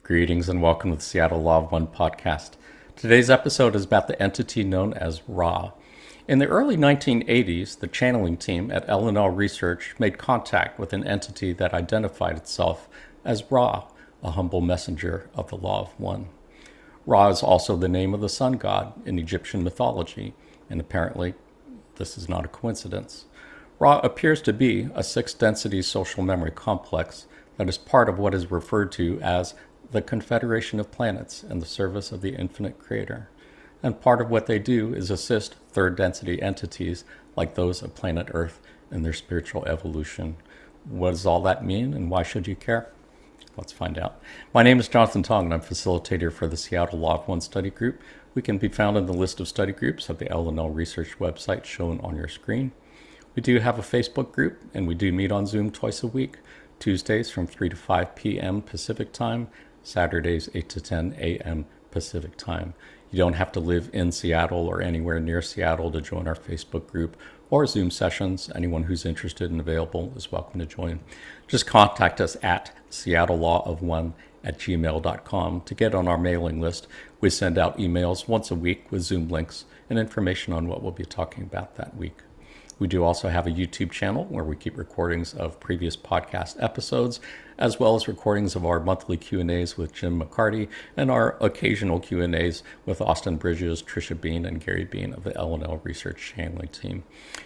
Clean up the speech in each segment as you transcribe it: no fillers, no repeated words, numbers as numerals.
Greetings and welcome to the Seattle Law of One podcast. Today's episode is about the entity known as Ra. In the early 1980s, the channeling team at L&L Research made contact with an entity that identified itself as Ra, a humble messenger of the Law of One. Ra is also the name of the sun god in Egyptian mythology, and apparently this is not a coincidence. Ra appears to be a sixth-density social memory complex that is part of what is referred to as the Confederation of Planets in the service of the infinite creator. And part of what they do is assist third-density entities like those of planet Earth in their spiritual evolution. What does all that mean, and why should you care? Let's find out. My name is Jonathan Tong, and I'm facilitator for the Seattle Law of One study group. We can be found in the list of study groups of the L&L Research website shown on your screen. We do have a Facebook group, and we do meet on Zoom twice a week, Tuesdays from 3 to 5 p.m. Pacific Time, Saturdays 8 to 10 a.m. Pacific Time. You don't have to live in Seattle or anywhere near Seattle to join our Facebook group or Zoom sessions. Anyone who's interested and available is welcome to join. Just contact us at seattlelawofone@gmail.com to get on our mailing list. We send out emails once a week with Zoom links and information on what we'll be talking about that week. We do also have a YouTube channel where we keep recordings of previous podcast episodes, as well as recordings of our monthly Q&As with Jim McCarty and our occasional Q&As with Austin Bridges, Trisha Bean, and Gary Bean of the L&L Research channeling team.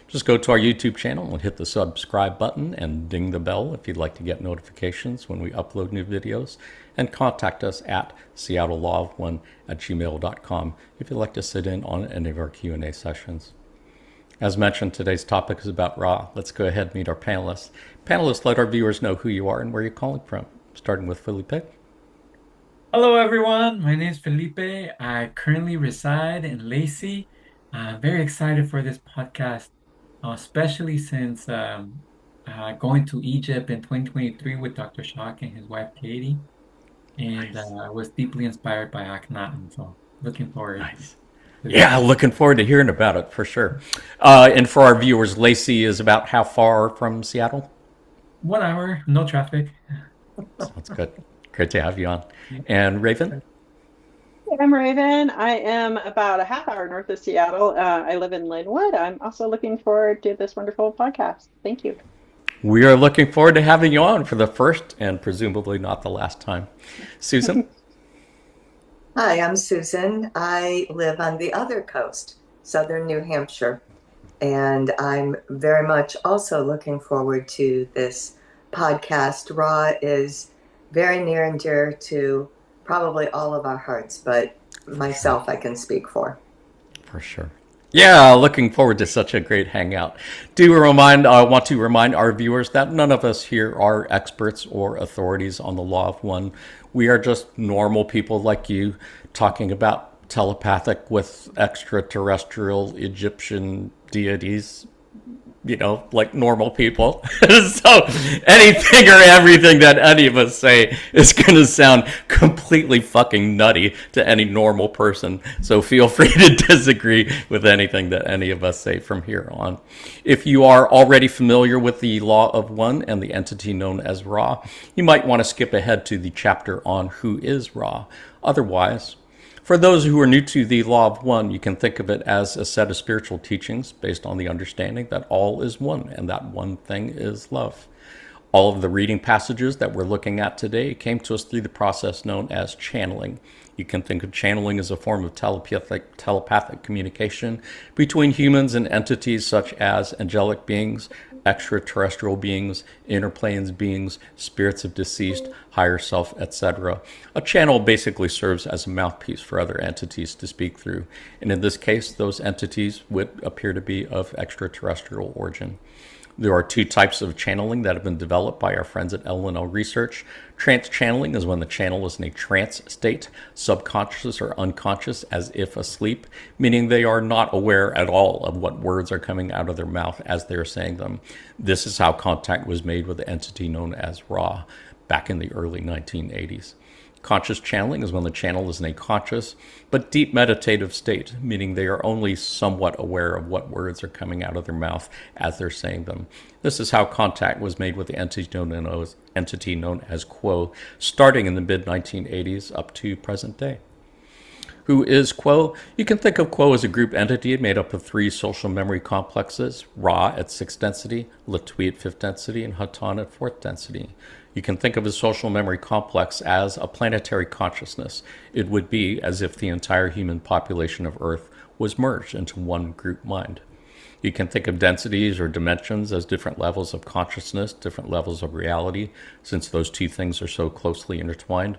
Just go to our YouTube channel and hit the subscribe button and ding the bell if you'd like to get notifications when we upload new videos, and contact us at seattlelawofone@gmail.com if you'd like to sit in on any of our Q&A sessions. As mentioned, today's topic is about Ra. Let's go ahead and meet our panelists. Panelists, let our viewers know who you are and where you're calling from, starting with Felipe. Hello, everyone. My name is Felipe. I currently reside in Lacey. I'm very excited for this podcast, especially since going to Egypt in 2023 with Dr. Shock and his wife Katie, and Nice. I was deeply inspired by Akhenaten. So, looking forward Nice. to this. Yeah, looking forward to hearing about it for sure. And for our viewers, Lacey is about how far from Seattle? 1 hour, no traffic. Sounds good. Great to have you on. And Raven? I'm Raven. I am about a half hour north of Seattle. I live in Linwood. I'm also looking forward to this wonderful podcast. Thank you. We are looking forward to having you on for the first and presumably not the last time. Susan? Hi, I'm Susan. I live on the other coast, southern New Hampshire, and I'm very much also looking forward to this podcast. Ra is very near and dear to probably all of our hearts, but myself I can speak for. For sure. Yeah, looking forward to such a great hangout. Want to remind our viewers that none of us here are experts or authorities on the Law of One. We are just normal people like you talking about telepathic with extraterrestrial Egyptian deities, like normal people. So anything or everything that any of us say is going to sound completely fucking nutty to any normal person. So feel free to disagree with anything that any of us say from here on. If you are already familiar with the Law of One and the entity known as Ra, you might want to skip ahead to the chapter on who is Ra. Otherwise, for those who are new to the Law of One, you can think of it as a set of spiritual teachings based on the understanding that all is one and that one thing is love. All of the reading passages that we're looking at today came to us through the process known as channeling. You can think of channeling as a form of telepathic communication between humans and entities such as angelic beings, extraterrestrial beings, interplanes beings, spirits of deceased, higher self, etc. A channel basically serves as a mouthpiece for other entities to speak through. And in this case, those entities would appear to be of extraterrestrial origin. There are two types of channeling that have been developed by our friends at L&L Research. Trance channeling is when the channel is in a trance state, subconscious or unconscious, as if asleep, meaning they are not aware at all of what words are coming out of their mouth as they're saying them. This is how contact was made with the entity known as Ra back in the early 1980s. Conscious channeling is when the channel is in a conscious but deep meditative state, meaning they are only somewhat aware of what words are coming out of their mouth as they're saying them. This is how contact was made with the entity known as Quo, starting in the mid 1980s up to present day. Who is Quo? You can think of Quo as a group entity made up of three social memory complexes: Ra at sixth density, Latui at fifth density, and Hatan at fourth density. You can think of a social memory complex as a planetary consciousness. It would be as if the entire human population of Earth was merged into one group mind. You can think of densities or dimensions as different levels of consciousness, different levels of reality, since those two things are so closely intertwined.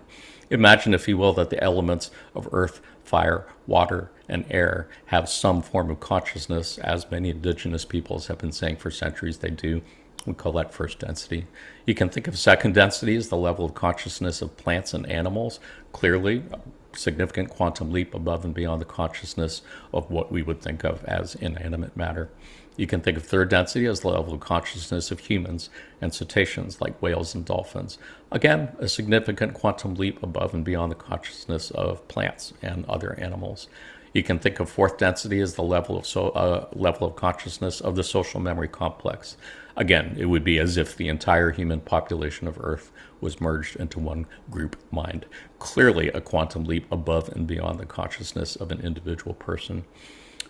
Imagine, if you will, that the elements of earth, fire, water, and air have some form of consciousness, as many indigenous peoples have been saying for centuries they do. We call that first density. You can think of second density as the level of consciousness of plants and animals. Clearly, a significant quantum leap above and beyond the consciousness of what we would think of as inanimate matter. You can think of third density as the level of consciousness of humans and cetaceans like whales and dolphins. Again, a significant quantum leap above and beyond the consciousness of plants and other animals. You can think of fourth density as the level of consciousness of the social memory complex. Again, it would be as if the entire human population of Earth was merged into one group mind. Clearly, a quantum leap above and beyond the consciousness of an individual person.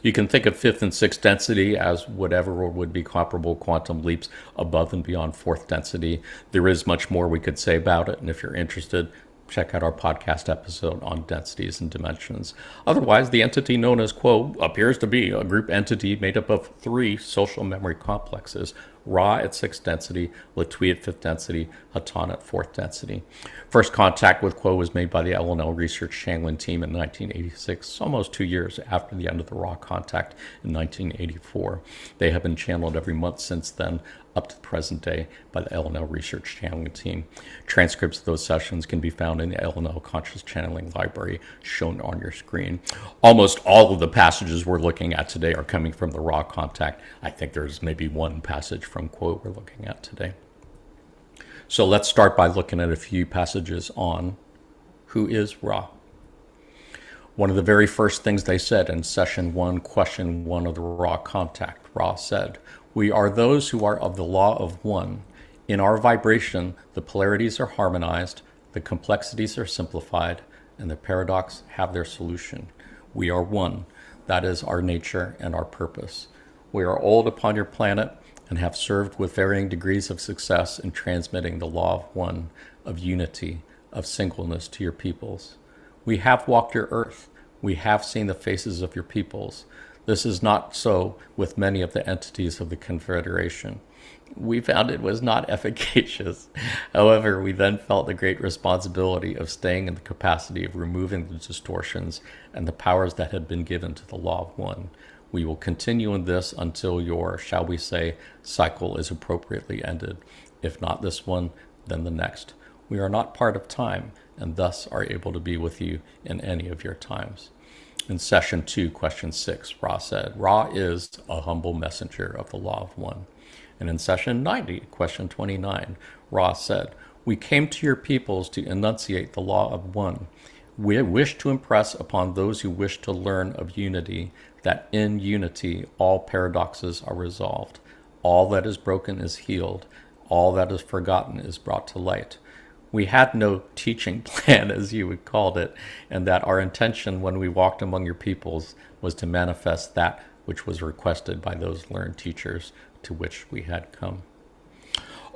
You can think of fifth and sixth density as whatever would be comparable quantum leaps above and beyond fourth density. There is much more we could say about it, and if you're interested, check out our podcast episode on densities and dimensions. Otherwise, the entity known as Quo appears to be a group entity made up of three social memory complexes: Ra at sixth density, Latui at fifth density, Hatan at fourth density. First contact with Quo was made by the LNL research channeling team in 1986, almost 2 years after the end of the Ra contact in 1984. They have been channeled every month since then, up to the present day, by the LNL research channeling team. Transcripts of those sessions can be found in the LNL conscious channeling library shown on your screen. Almost all of the passages we're looking at today are coming from the Ra contact. I think there's maybe one passage from Quo we're looking at today. So let's start by looking at a few passages on who is Ra. One of the very first things they said in session 1, question 1 of the Ra contact, Ra said, "We are those who are of the law of one. In our vibration, the polarities are harmonized, the complexities are simplified, and the paradox have their solution. We are one. That is our nature and our purpose. We are old upon your planet and have served with varying degrees of success in transmitting the law of one, of unity, of singleness to your peoples. We have walked your earth. We have seen the faces of your peoples. This is not so with many of the entities of the Confederation. We found it was not efficacious. However, we then felt the great responsibility of staying in the capacity of removing the distortions and the powers that had been given to the law of one. We will continue in this until your, shall we say, cycle is appropriately ended. If not this one, then the next. We are not part of time, and thus are able to be with you in any of your times." In session 2, question 6, Ra said, "Ra is a humble messenger of the law of one." And in session 90, question 29, Ra said, "We came to your peoples to enunciate the law of one. We wish to impress upon those who wish to learn of unity that in unity all paradoxes are resolved. All that is broken is healed. All that is forgotten is brought to light. We had no teaching plan, as you would call it, and that our intention when we walked among your peoples was to manifest that which was requested by those learned teachers to which we had come."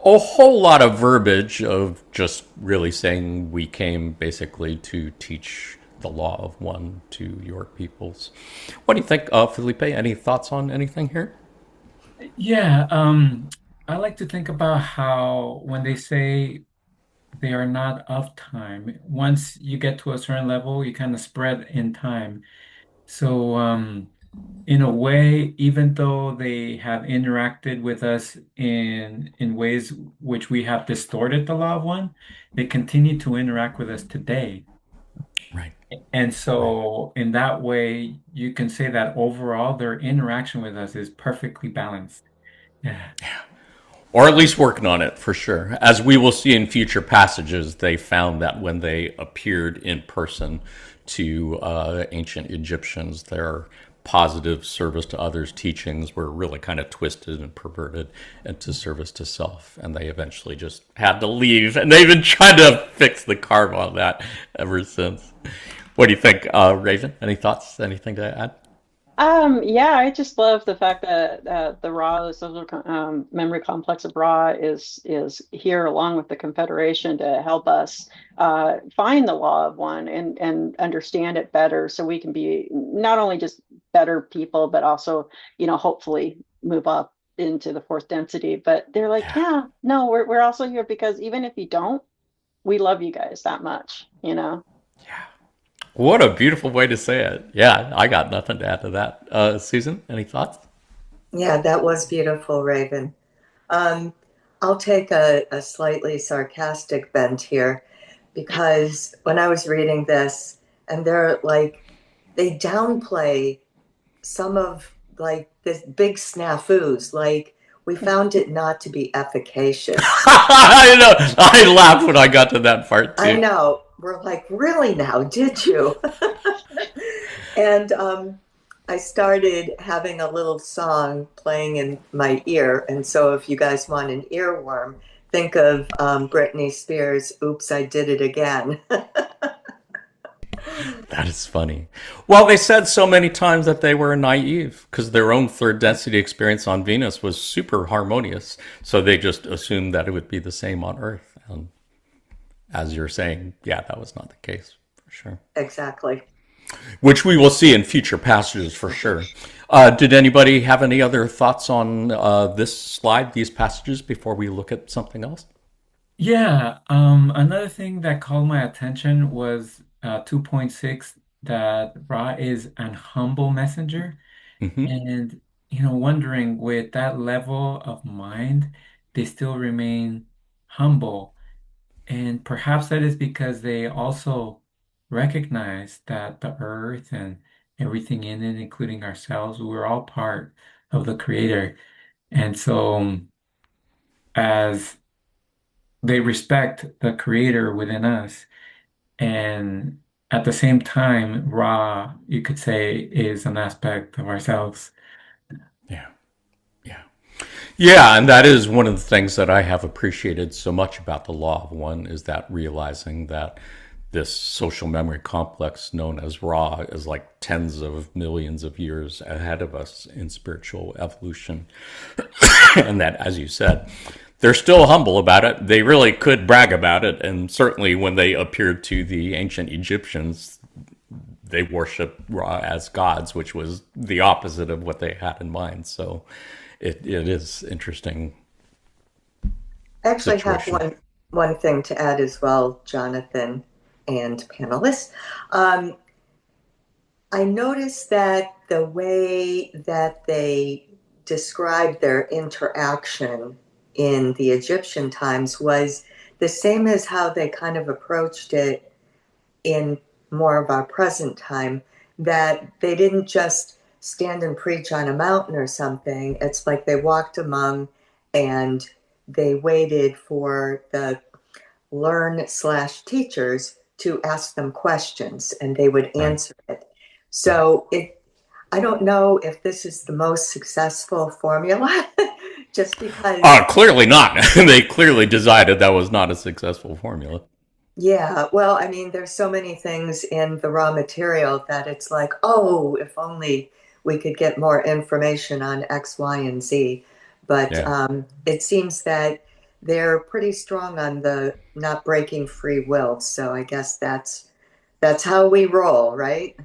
A whole lot of verbiage of just really saying we came basically to teach the law of one to your peoples. What do you think, Felipe? Any thoughts on anything here? Yeah, I like to think about how when they say they are not of time, once you get to a certain level, you kind of spread in time. So, in a way, even though they have interacted with us in ways which we have distorted the law of one, they continue to interact with us today. Right, And right. so, in that way, you can say that overall, their interaction with us is perfectly balanced. Yeah. Or at least working on it for sure. As we will see in future passages, they found that when they appeared in person to ancient Egyptians, their positive service to others teachings were really kind of twisted and perverted into service to self. And they eventually just had to leave. And they've been trying to fix the karma on that ever since. What do you think, Raven? Any thoughts? Anything to add? Yeah, I just love the fact that the Ra, the social memory complex of Ra, is here along with the Confederation to help us find the law of one and understand it better, so we can be not only just better people, but also, hopefully move up into the fourth density. But they're like, Yeah. yeah, no, we're also here because even if you don't, we love you guys that much. What a beautiful way to say it. Yeah, I got nothing to add to that. Susan, any thoughts? Yeah, that was beautiful, Raven. Um, I'll take a slightly sarcastic bent here because when I was reading this, and they're like, they downplay some of like this big snafus, like we found it not to be efficacious. I know. I laughed when I got to that part I too. know. We're like, really now, did you? And I started having a little song playing in my ear. And so if you guys want an earworm, think of Britney Spears' Oops, I Did It Again. That is funny. Well, they said so many times that they were naive because their own third density experience on Venus was super harmonious. So they just assumed that it would be the same on Earth. And as you're saying, yeah, that was not the case for sure. Exactly. Which we will see in future passages for sure. Did anybody have any other thoughts on this slide, these passages, before we look at something else? Yeah, another thing that called my attention was 2.6, that Ra is an humble messenger. Hmm. And, wondering, with that level of mind, they still remain humble. And perhaps that is because they also recognize that the earth and everything in it, including ourselves, we're all part of the Creator. And so, as they respect the Creator within us, and at the same time, Ra, you could say, is an aspect of ourselves. Yeah. Yeah. Yeah, and that is one of the things that I have appreciated so much about the Law of One is that realizing that this social memory complex known as Ra is like tens of millions of years ahead of us in spiritual evolution. And that, as you said, they're still humble about it. They really could brag about it. And certainly when they appeared to the ancient Egyptians, they worshiped Ra as gods, which was the opposite of what they had in mind. So it is interesting I actually have situation. one thing to add as well, Jonathan and panelists. Um, I noticed that the way that they described their interaction in the Egyptian times was the same as how they kind of approached it in more of our present time, that they didn't just stand and preach on a mountain or something. It's like they walked among and they waited for the learn slash teachers to ask them questions and they would Right. answer it. So I don't know if this is the most successful formula, just because. Clearly not. They clearly decided that was not a successful formula. Yeah, well, I mean, there's so many things in the raw material that it's like, oh, if only we could get more information on X, Y, and Z. But Yeah. it seems that they're pretty strong on the not breaking free will. So I guess that's how we roll, right?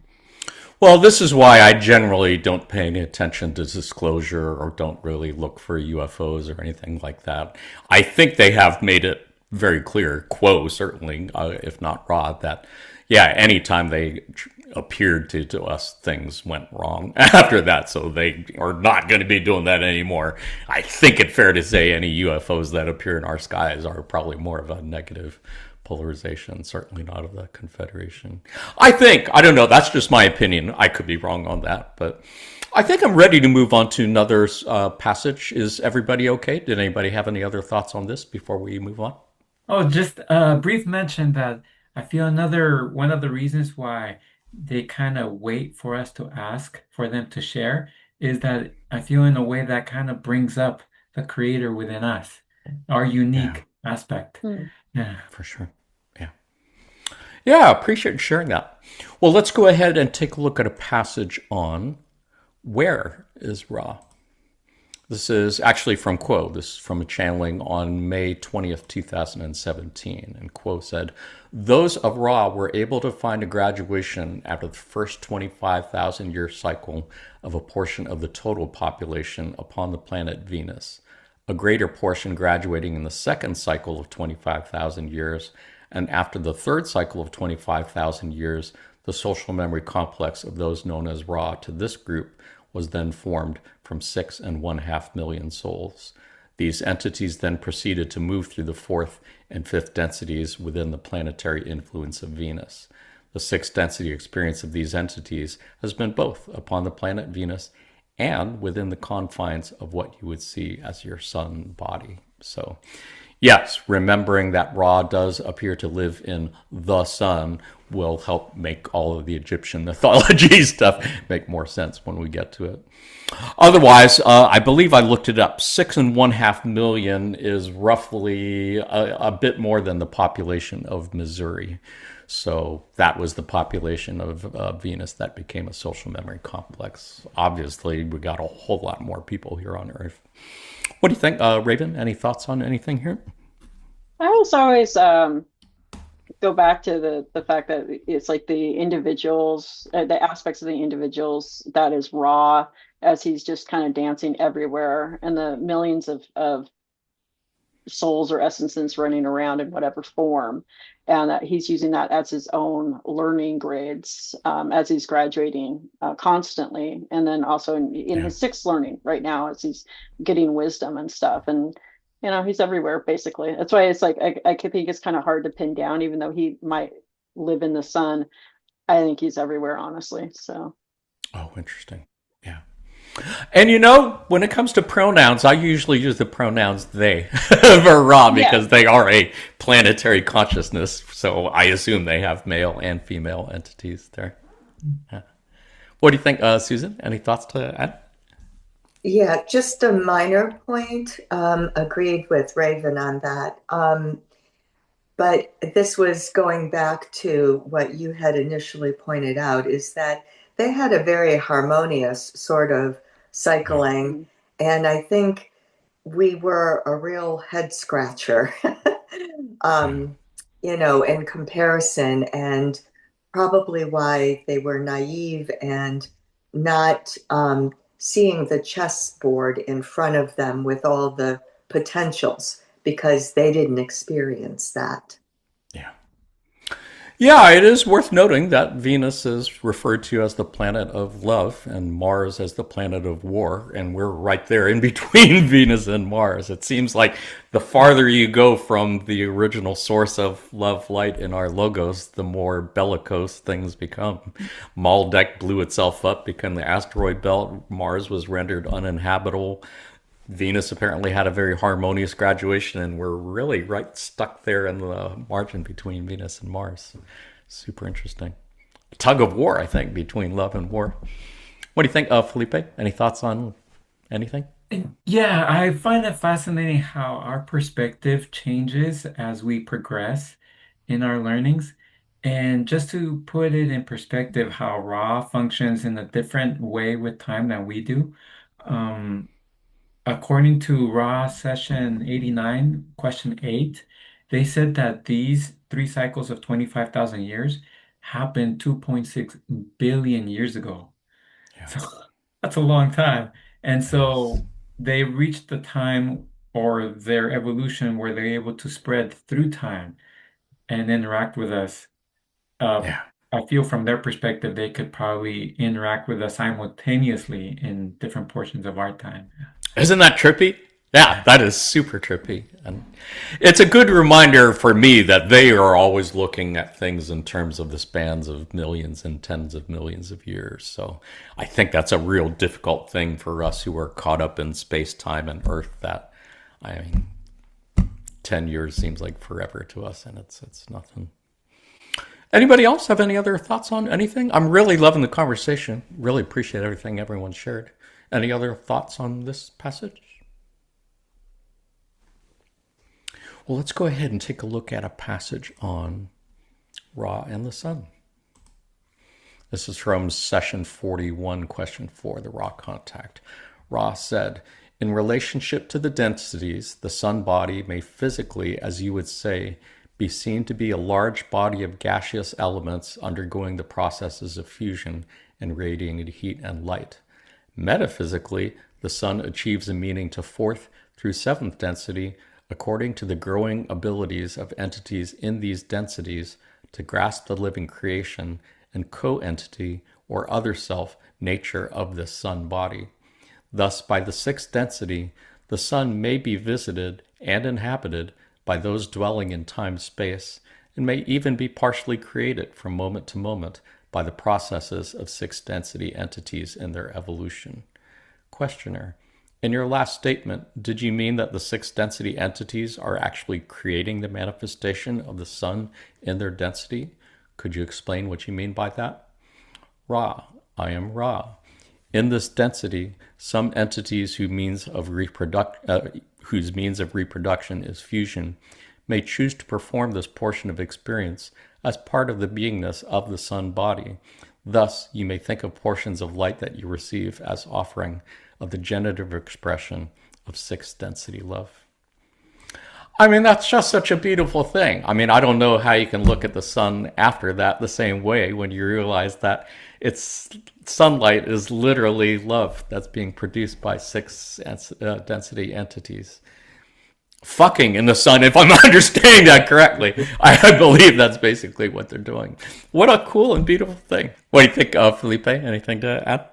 Well, this is why I generally don't pay any attention to disclosure or don't really look for UFOs or anything like that. I think they have made it very clear, Quo certainly, if not Rod, that yeah, anytime they appeared to us, things went wrong after that. So they are not going to be doing that anymore. I think it's fair to say any UFOs that appear in our skies are probably more of a negative polarization, certainly not of the Confederation. I think, I don't know, that's just my opinion. I could be wrong on that, but I think I'm ready to move on to another passage. Is everybody okay? Did anybody have any other thoughts on this before we move on? Oh, just a brief mention that I feel another one of the reasons why they kind of wait for us to ask for them to share is that I feel in a way that kind of brings up the creator within us, our Yeah, unique aspect. Hmm. Yeah. for sure. Yeah. Yeah, appreciate you sharing that. Well, let's go ahead and take a look at a passage on where is Ra. This is actually from Quo. This is from a channeling on May 20th, 2017. And Quo said, those of Ra were able to find a graduation after the first 25,000 year cycle of a portion of the total population upon the planet Venus, a greater portion graduating in the second cycle of 25,000 years, and after the third cycle of 25,000 years, the social memory complex of those known as Ra to this group was then formed from 6.5 million souls. These entities then proceeded to move through the fourth and fifth densities within the planetary influence of Venus. The sixth density experience of these entities has been both upon the planet Venus and within the confines of what you would see as your sun body. So, yes, remembering that Ra does appear to live in the sun will help make all of the Egyptian mythology stuff make more sense when we get to it. Otherwise, I believe I looked it up. 6.5 million is roughly a bit more than the population of Missouri. So that was the population of Venus that became a social memory complex. Obviously, we got a whole lot more people here on Earth. What do you think, Raven? Any thoughts on anything here? I was always go back to the fact that it's like the individuals, the aspects of the individuals that is Raw as he's just kind of dancing everywhere, and the millions of souls or essences running around in whatever form, and that he's using that as his own learning grades as he's graduating constantly, and then also in Yeah. his sixth learning right now as he's getting wisdom and stuff. And he's everywhere basically. That's why it's like I think it's kind of hard to pin down, even though he might live in the sun. I think he's everywhere, honestly. So Oh, interesting. Yeah. And when it comes to pronouns, I usually use the pronouns they for Ra yeah. because they are a planetary consciousness. So I assume they have male and female entities there. Yeah. What do you think, Susan? Any thoughts to add? Yeah, just a minor point. Agreed with Raven on that. But this was going back to what you had initially pointed out, is that they had a very harmonious sort of Yeah. cycling. Mm. And I think we were a real head scratcher, Yeah. um, in comparison, and probably why they were naive and not seeing the chessboard in front of them with all the potentials because they didn't experience that. Yeah. Yeah, it is worth noting that Venus is referred to as the planet of love and Mars as the planet of war, and we're right there in between Venus and Mars. It seems like the farther you go from the original source of love, light in our logos, the more bellicose things become. Maldek blew itself up, became the asteroid belt. Mars was rendered uninhabitable. Venus apparently had a very harmonious graduation, and we're really right stuck there in the margin between Venus and Mars. Super interesting. Tug of war, I think, between love and war. What do you think, Felipe? Any thoughts on anything? Yeah, I find it fascinating how our perspective changes as we progress in our learnings. And just to put it in perspective, how Ra functions in a different way with time than we do. Um, According to Ra session 89, question 8, they said that these three cycles of 25,000 years happened 2.6 billion years ago. Yeah, So that's a long time. And it is. so they reached the time or their evolution where they're able to spread through time and interact with us uh, Yeah. I feel from their perspective, they could probably interact with us simultaneously in different portions of our time. Isn't that trippy? Yeah. Yeah, that is super trippy. And it's a good reminder for me that they are always looking at things in terms of the spans of millions and tens of millions of years. So I think that's a real difficult thing for us who are caught up in space, time, and Earth. That, I mean, 10 years seems like forever to us, and it's nothing. Anybody else have any other thoughts on anything? I'm really loving the conversation. Really appreciate everything everyone shared. Any other thoughts on this passage? Well, let's go ahead and take a look at a passage on Ra and the sun. This is from session 41, question 4, the Ra contact. Ra said, in relationship to the densities, the sun body may physically, as you would say, be seen to be a large body of gaseous elements undergoing the processes of fusion and radiating heat and light. Metaphysically, the sun achieves a meaning to fourth through seventh density according to the growing abilities of entities in these densities to grasp the living creation and co-entity or other self nature of this sun body. Thus, by the sixth density, the sun may be visited and inhabited by those dwelling in time-space, and may even be partially created from moment to moment by the processes of sixth density entities in their evolution. Questioner, in your last statement, did you mean that the sixth density entities are actually creating the manifestation of the sun in their density? Could you explain what you mean by that? Ra, I am Ra. In this density, some entities whose means of reproduction is fusion may choose to perform this portion of experience as part of the beingness of the sun body. Thus, you may think of portions of light that you receive as offering of the generative expression of sixth density love. I mean, that's just such a beautiful thing. I mean, I don't know how you can look at the sun after that the same way when you realize that it's sunlight is literally love that's being produced by six density entities. Fucking in the sun, if I'm understanding that correctly. I believe that's basically what they're doing. What a cool and beautiful thing. What do you think, Felipe? Anything to add?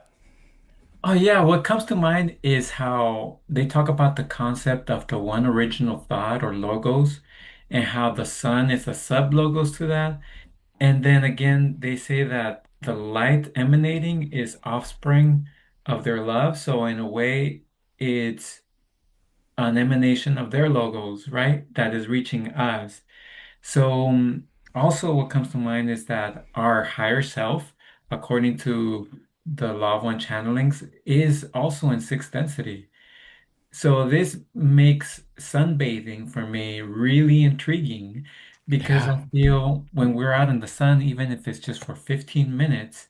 Oh yeah, what comes to mind is how they talk about the concept of the one original thought or logos and how the sun is a sub logos to that. And then again, they say that the light emanating is offspring of their love. So in a way, it's an emanation of their logos, right? That is reaching us. So also what comes to mind is that our higher self, according to the law of one channelings, is also in sixth density. So this makes sunbathing for me really intriguing because Yeah, I feel when we're out in the sun, even if it's just for 15 minutes,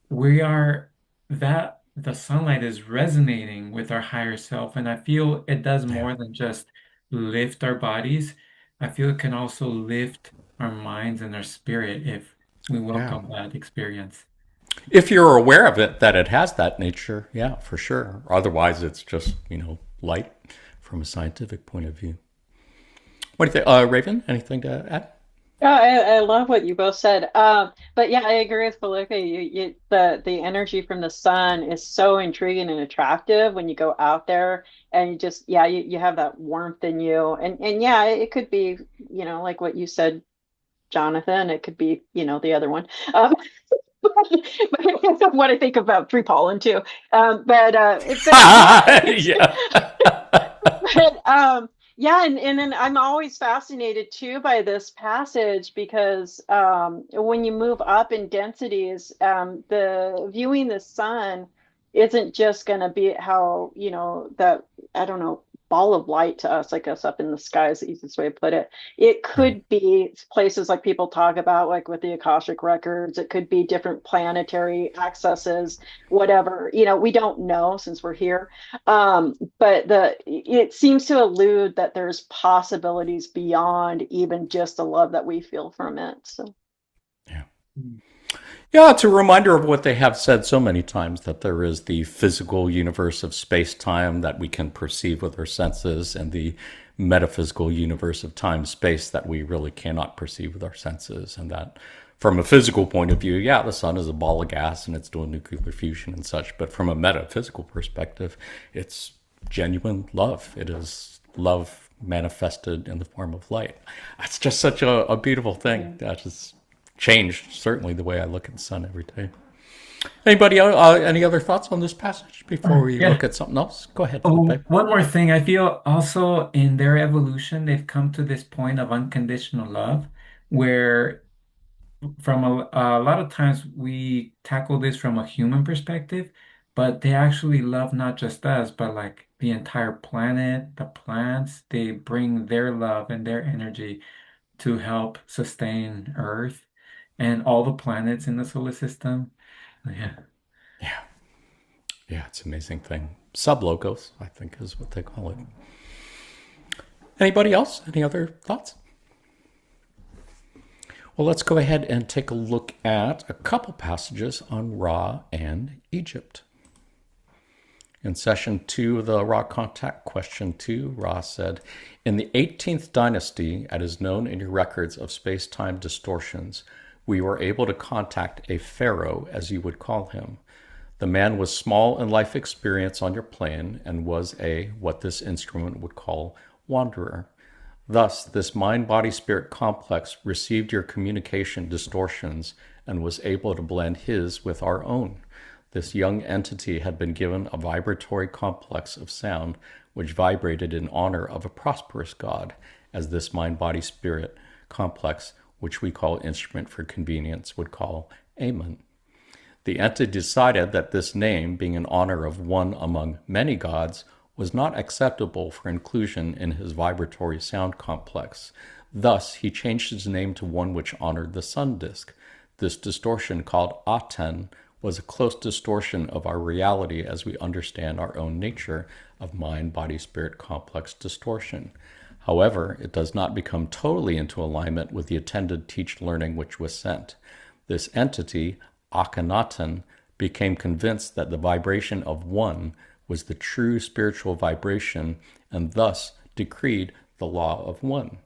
we are that the sunlight is resonating with our higher self. And I feel it does yeah, more than just lift our bodies. I feel it can also lift our minds and our spirit if we yeah. welcome that experience. If you're aware of it, that it has that nature, yeah, for sure. Otherwise, it's just, light from a scientific point of view. What do you think? Raven, anything to add? Yeah, I love what you both said. But yeah, I agree with Felipe. The energy from the sun is so intriguing and attractive when you go out there and you just yeah, you have that warmth in you. And yeah, it could be, like what you said, Jonathan, it could be, the other one. But it's what I think about free pollen too. But yeah, Yeah. but yeah, and then I'm always fascinated too by this passage because when you move up in densities, the viewing the sun isn't just going to be how, that, I don't know, ball of light to us, I guess, up in the sky is the easiest way to put it. It Right. could be places like people talk about, like with the Akashic records. It could be different planetary accesses, whatever. We don't know since we're here. But it seems to allude that there's possibilities beyond even just the love that we feel from it. So Yeah. Yeah, it's a reminder of what they have said so many times that there is the physical universe of space time that we can perceive with our senses, and the metaphysical universe of time space that we really cannot perceive with our senses. And that From a physical point of view, yeah, the sun is a ball of gas and it's doing nuclear fusion and such. But from a metaphysical perspective, it's genuine love. It is love manifested in the form of light. That's just such a beautiful thing. That has changed certainly the way I look at the sun every day. Anybody, any other thoughts on this passage before we Yeah. look at something else? Go ahead, Oh, Felipe. one more thing. I feel also in their evolution, they've come to this point of unconditional love where from a lot of times we tackle this from a human perspective, but they actually love not just us, but like the entire planet, the plants. They bring their love and their energy to help sustain Earth and all the planets in the solar system. Yeah. Yeah, yeah, it's an amazing thing. Sub logos, I think, is what they call it. Anybody else? Any other thoughts? Well, let's go ahead and take a look at a couple passages on Ra and Egypt. In session 2 of the Ra Contact Question 2, Ra said, in the 18th dynasty, as is known in your records of space-time distortions, we were able to contact a pharaoh, as you would call him. The man was small in life experience on your plane and was what this instrument would call, wanderer. Thus, this mind-body-spirit complex received your communication distortions and was able to blend his with our own. This young entity had been given a vibratory complex of sound which vibrated in honor of a prosperous god, as this mind-body-spirit complex, which we call instrument for convenience, would call Amun. The entity decided that this name, being in honor of one among many gods, was not acceptable for inclusion in his vibratory sound complex. Thus, he changed his name to one which honored the sun disk. This distortion, called Aten, was a close distortion of our reality as we understand our own nature of mind-body-spirit complex distortion. However, it does not become totally into alignment with the attended teach-learning which was sent. This entity, Akhenaten, became convinced that the vibration of one was the true spiritual vibration and thus decreed the law of one.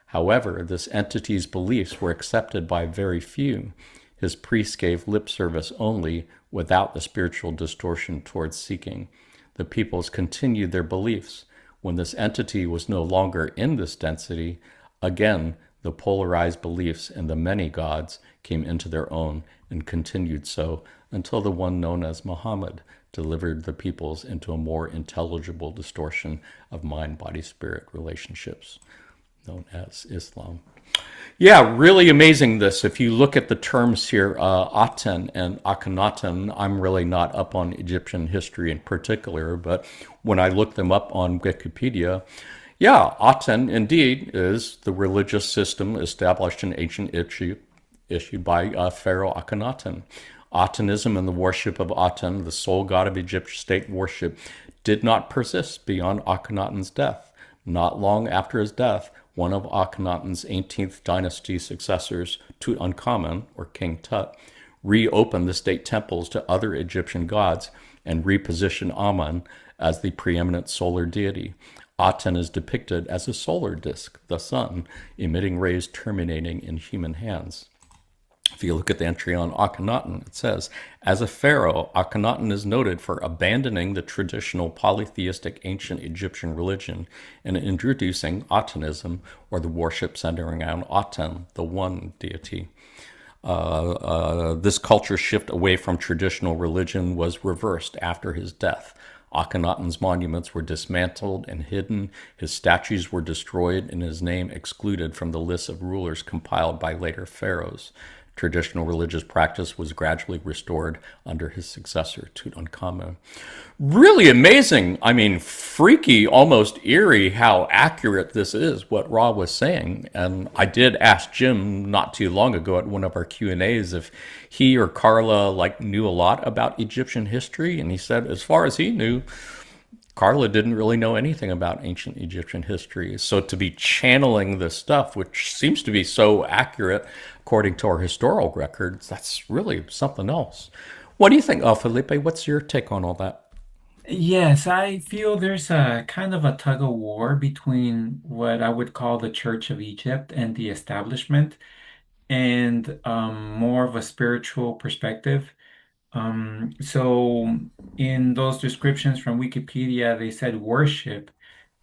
However, this entity's beliefs were accepted by very few. His priests gave lip service only without the spiritual distortion towards seeking. The peoples continued their beliefs. When this entity was no longer in this density, again, the polarized beliefs in the many gods came into their own and continued so until the one known as Muhammad delivered the peoples into a more intelligible distortion of mind-body-spirit relationships, known as Islam. Yeah, really amazing this. If you look at the terms here, Aten and Akhenaten, I'm really not up on Egyptian history in particular, but when I look them up on Wikipedia, yeah, Aten indeed is the religious system established in ancient Egypt, issued by Pharaoh Akhenaten. Atenism and the worship of Aten, the sole god of Egyptian state worship, did not persist beyond Akhenaten's death. Not long after his death, one of Akhenaten's 18th dynasty successors, Tutankhamun, or King Tut, reopened the state temples to other Egyptian gods and repositioned Amun as the preeminent solar deity. Aten is depicted as a solar disk, the sun, emitting rays terminating in human hands. If you look at the entry on Akhenaten, it says, as a pharaoh, Akhenaten is noted for abandoning the traditional polytheistic ancient Egyptian religion and introducing Atenism, or the worship centering around Aten, the one deity. This culture shift away from traditional religion was reversed after his death. Akhenaten's monuments were dismantled and hidden, his statues were destroyed, and his name excluded from the list of rulers compiled by later pharaohs. Traditional religious practice was gradually restored under his successor, Tutankhamun. Really amazing. I mean, freaky, almost eerie how accurate this is, what Ra was saying. And I did ask Jim not too long ago at one of our Q&As if he or Carla knew a lot about Egyptian history. And he said, as far as he knew, Carla didn't really know anything about ancient Egyptian history. So to be channeling this stuff, which seems to be so accurate according to our historical records, that's really something else. What do you think, Felipe? What's your take on all that? Yes, I feel there's a kind of a tug of war between what I would call the Church of Egypt and the establishment. and more of a spiritual perspective. So in those descriptions from Wikipedia, they said worship,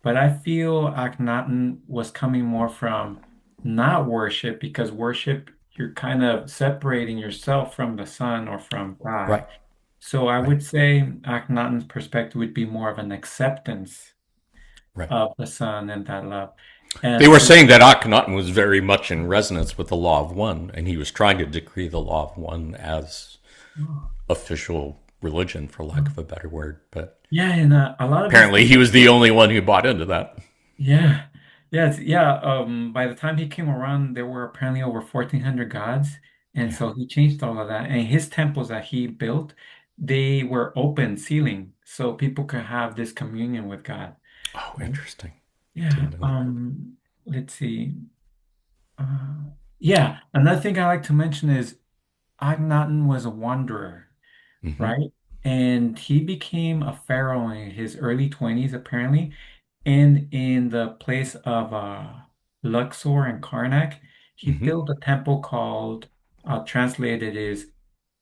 but I feel Akhenaten was coming more from not worship, because worship, you're kind of separating yourself from the sun or from God. Right. So I Right. would say Akhenaten's perspective would be more of an acceptance Right. of the sun and that love. They And were for saying that Akhenaten was very much in resonance with the law of one, and he was trying to decree the law of one as official religion, for lack of a better word. But yeah, and a lot of his apparently, he was the only one who bought into that. yeah. Yeah. By the time he came around, there were apparently over 1,400 gods. And Yeah. so he changed all of that. And his temples that he built, they were open ceiling, so people could have this communion with God. Oh, Right? interesting. Yeah. Didn't know that. Let's see. Yeah. Another thing I like to mention is Akhenaten was a wanderer, Hmm. right? And he became a pharaoh in his early 20s, apparently. And in the place of Luxor and Karnak, he Hmm. built a temple called, translated is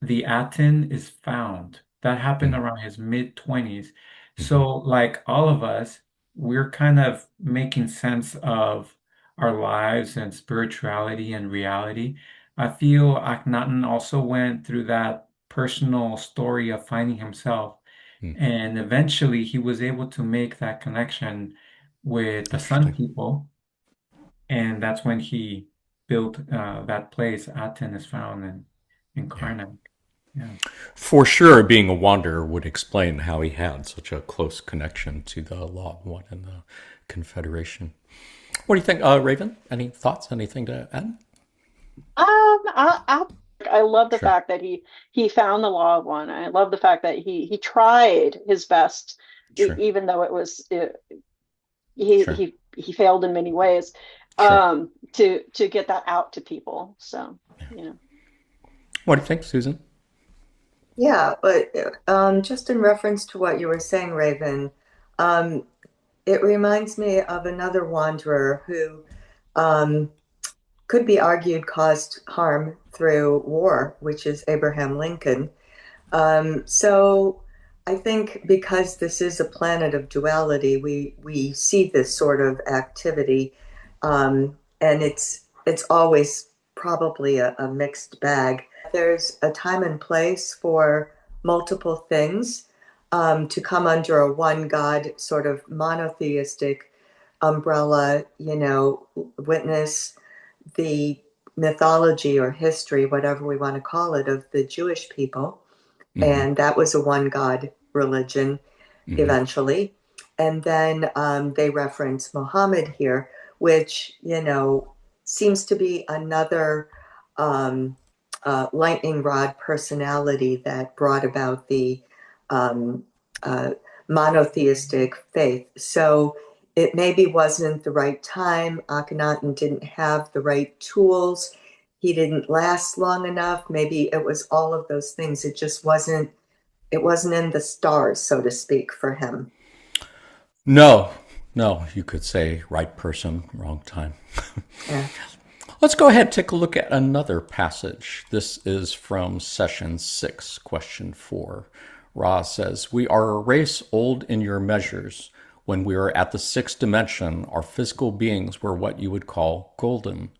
the Aten is found. That happened around his mid 20s. Hmm. So, like all of us, we're kind of making sense of our lives and spirituality and reality. I feel Akhenaten also went through that personal story of finding himself, Hmm. and eventually he was able to make that connection with the Sun Interesting. People. And that's when he built that place, Aten is found in Yeah. Karnak. Yeah. For sure, being a wanderer would explain how he had such a close connection to the law of one and the Confederation. What do you think, Raven? Any thoughts? Anything to add? I love the Sure. fact that he found the law of one. I love the fact that he tried his best, Sure. even though Sure. he failed in many ways, Sure. to get that out to people. So, you know. What do you think, Susan? Yeah, but just in reference to what you were saying, Raven, um, it reminds me of another wanderer who um, could be argued caused harm through war, which is Abraham Lincoln. So I think because this is a planet of duality, we see this sort of activity, and it's always probably a mixed bag. There's a time and place for multiple things to come under a one God sort of monotheistic umbrella, witness the mythology or history, whatever we want to call it, of the Jewish people. Mm-hmm. And that was a one God religion Mm-hmm. eventually. And then they reference Muhammad here, which, seems to be another um, lightning rod personality that brought about the um, uh, monotheistic faith. So it maybe wasn't the right time. Akhenaten didn't have the right tools. He didn't last long enough. Maybe it was all of those things. It wasn't in the stars, so to speak, for him. No, no, you could say right person, wrong time. Yeah. Let's go ahead and take a look at another passage. This is from session 6, question 4. Ra says, "We are a race old in your measures. When we were at the sixth dimension, our physical beings were what you would call golden.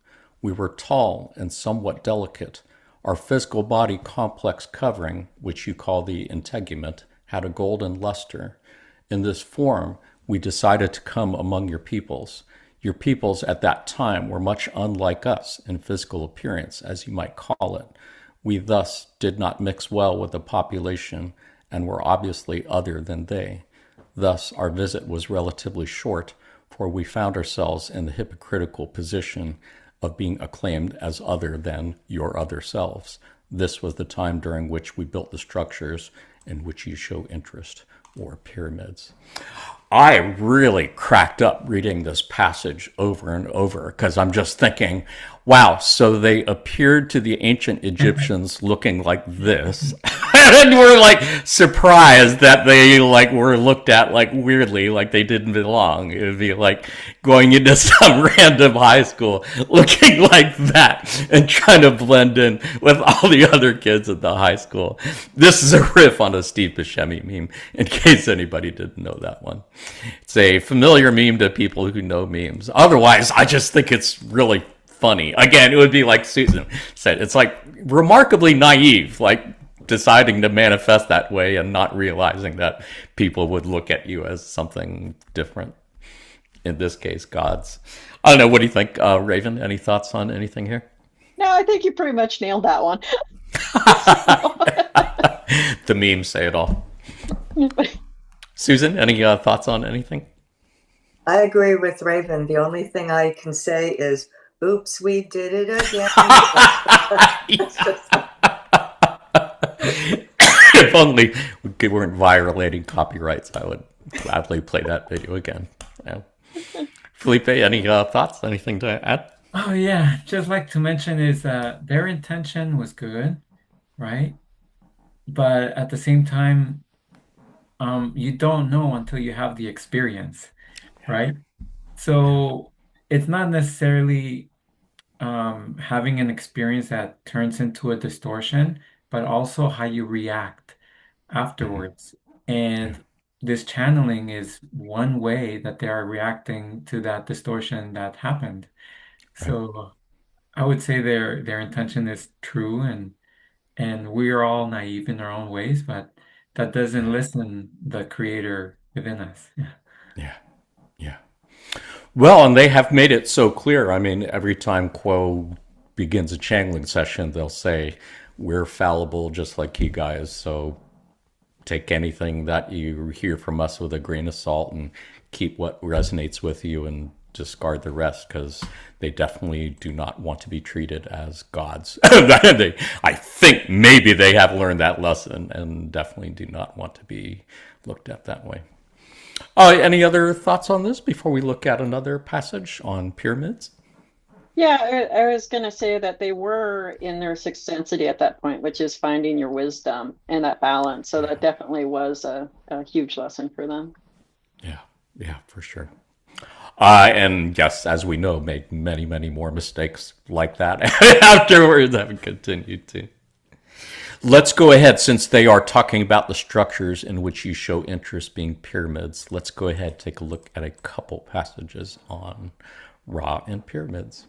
We were tall and somewhat delicate. Our physical body complex covering, which you call the integument, had a golden luster. In this form, we decided to come among your peoples. Your peoples at that time were much unlike us in physical appearance, as you might call it. We thus did not mix well with the population and were obviously other than they. Thus, our visit was relatively short, for we found ourselves in the hypocritical position of being acclaimed as other than your other selves. This was the time during which we built the structures in which you show interest, or pyramids." I really cracked up reading this passage over and over because I'm just thinking, wow, so they appeared to the ancient Egyptians looking like this. and we're like surprised that they like were looked at like weirdly, like they didn't belong. It would be like going into some random high school looking like that and trying to blend in with all the other kids at the high school. This is a riff on a Steve Buscemi meme, in case anybody didn't know that one. It's a familiar meme to people who know memes. Otherwise, I just think it's really funny. Again, it would be like Susan said. It's like remarkably naive, like deciding to manifest that way and not realizing that people would look at you as something different. In this case, gods. I don't know. What do you think, Raven? Any thoughts on anything here? No, I think you pretty much nailed that one. The memes say it all. So, Susan, any thoughts on anything? I agree with Raven. The only thing I can say is, oops, we did it again. It's just, If only we weren't violating copyrights, I would gladly play that video again. Yeah. Felipe, any thoughts? Anything to add? Oh yeah, just like to mention is their intention was good, right? But at the same time, you don't know until you have the experience, right? So it's not necessarily having an experience that turns into a distortion, but also how you react Mhm. afterwards. Yeah. And this channeling is one way that they are reacting to that distortion that happened. Right. So I would say their intention is true, and we are all naive in our own ways, but that doesn't listen the creator within us. Yeah. Yeah. Yeah. Well, and they have made it so clear. I mean, every time Quo begins a channeling session, they'll say, "We're fallible, just like you guys. So take anything that you hear from us with a grain of salt and keep what resonates with you and discard the rest because they definitely do not want to be treated as gods." I think maybe they have learned that lesson and definitely do not want to be looked at that way. Any other thoughts on this before we look at another passage on pyramids? yeah, I was going to say that they were in their sixth density at that point, which is finding your wisdom and that balance. So that definitely was a huge lesson for them. Yeah, yeah, for sure. And yes, as we know, made many, many more mistakes like that afterwards, have continued to. Let's go ahead, since they are talking about the structures in which you show interest being pyramids, let's go ahead and take a look at a couple passages on Ra and pyramids.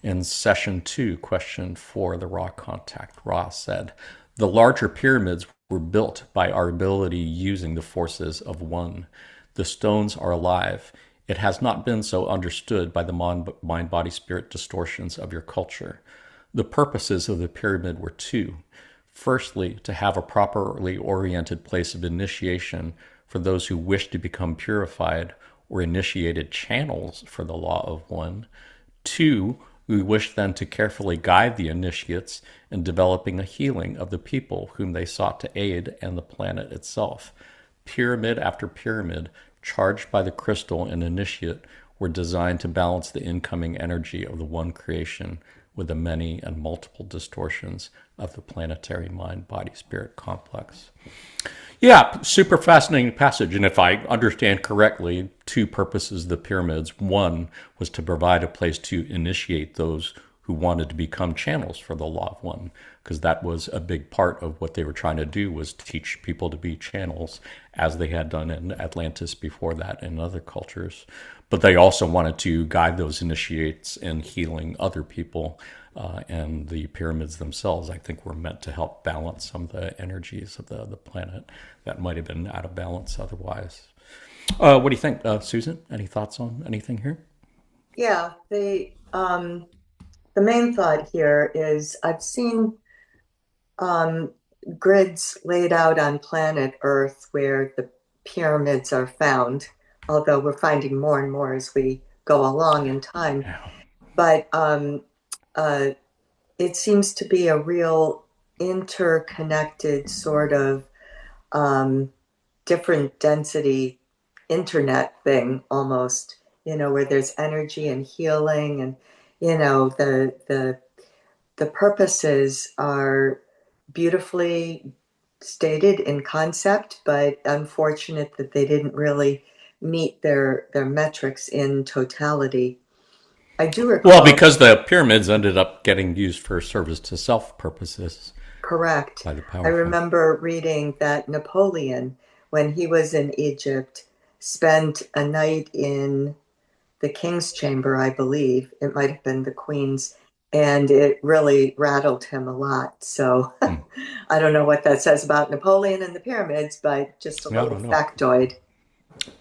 In session 2, question 4, the Ra contact, Ra said, "The larger pyramids were built by our ability using the forces of one. The stones are alive. It has not been so understood by the mind body spirit distortions of your culture. The purposes of the pyramid were two. Firstly, to have a properly oriented place of initiation for those who wish to become purified or initiated channels for the law of one. Two, we wish then to carefully guide the initiates in developing a healing of the people whom they sought to aid and the planet itself. Pyramid after pyramid, charged by the crystal and initiate, were designed to balance the incoming energy of the one creation with the many and multiple distortions of the planetary mind body spirit complex." Yeah, super fascinating passage. And if I understand correctly, two purposes of the pyramids. One was to provide a place to initiate those who wanted to become channels for the law of one, because that was a big part of what they were trying to do, was teach people to be channels, as they had done in Atlantis before that and other cultures. But they also wanted to guide those initiates in healing other people. And the pyramids themselves, I think, were meant to help balance some of the energies of the planet that might have been out of balance otherwise. What do you think, Susan? Any thoughts on anything here? yeah, the main thought here is I've seen um, grids laid out on planet Earth where the pyramids are found, although we're finding more and more as we go along in time. Yeah. But uh, it seems to be a real interconnected sort of um, different density internet thing almost, where there's energy and healing and, the purposes are beautifully stated in concept, but unfortunate that they didn't really meet their metrics in totality. I do Well, recall, because the pyramids ended up getting used for service to self purposes correct. by the I powerful. remember reading that Napoleon, when he was in Egypt, spent a night in the king's chamber, I believe. It might have been the queen's, and it really rattled him a lot. So Hmm. I don't know what that says about Napoleon and the pyramids, but just a Yeah, I little don't know. factoid.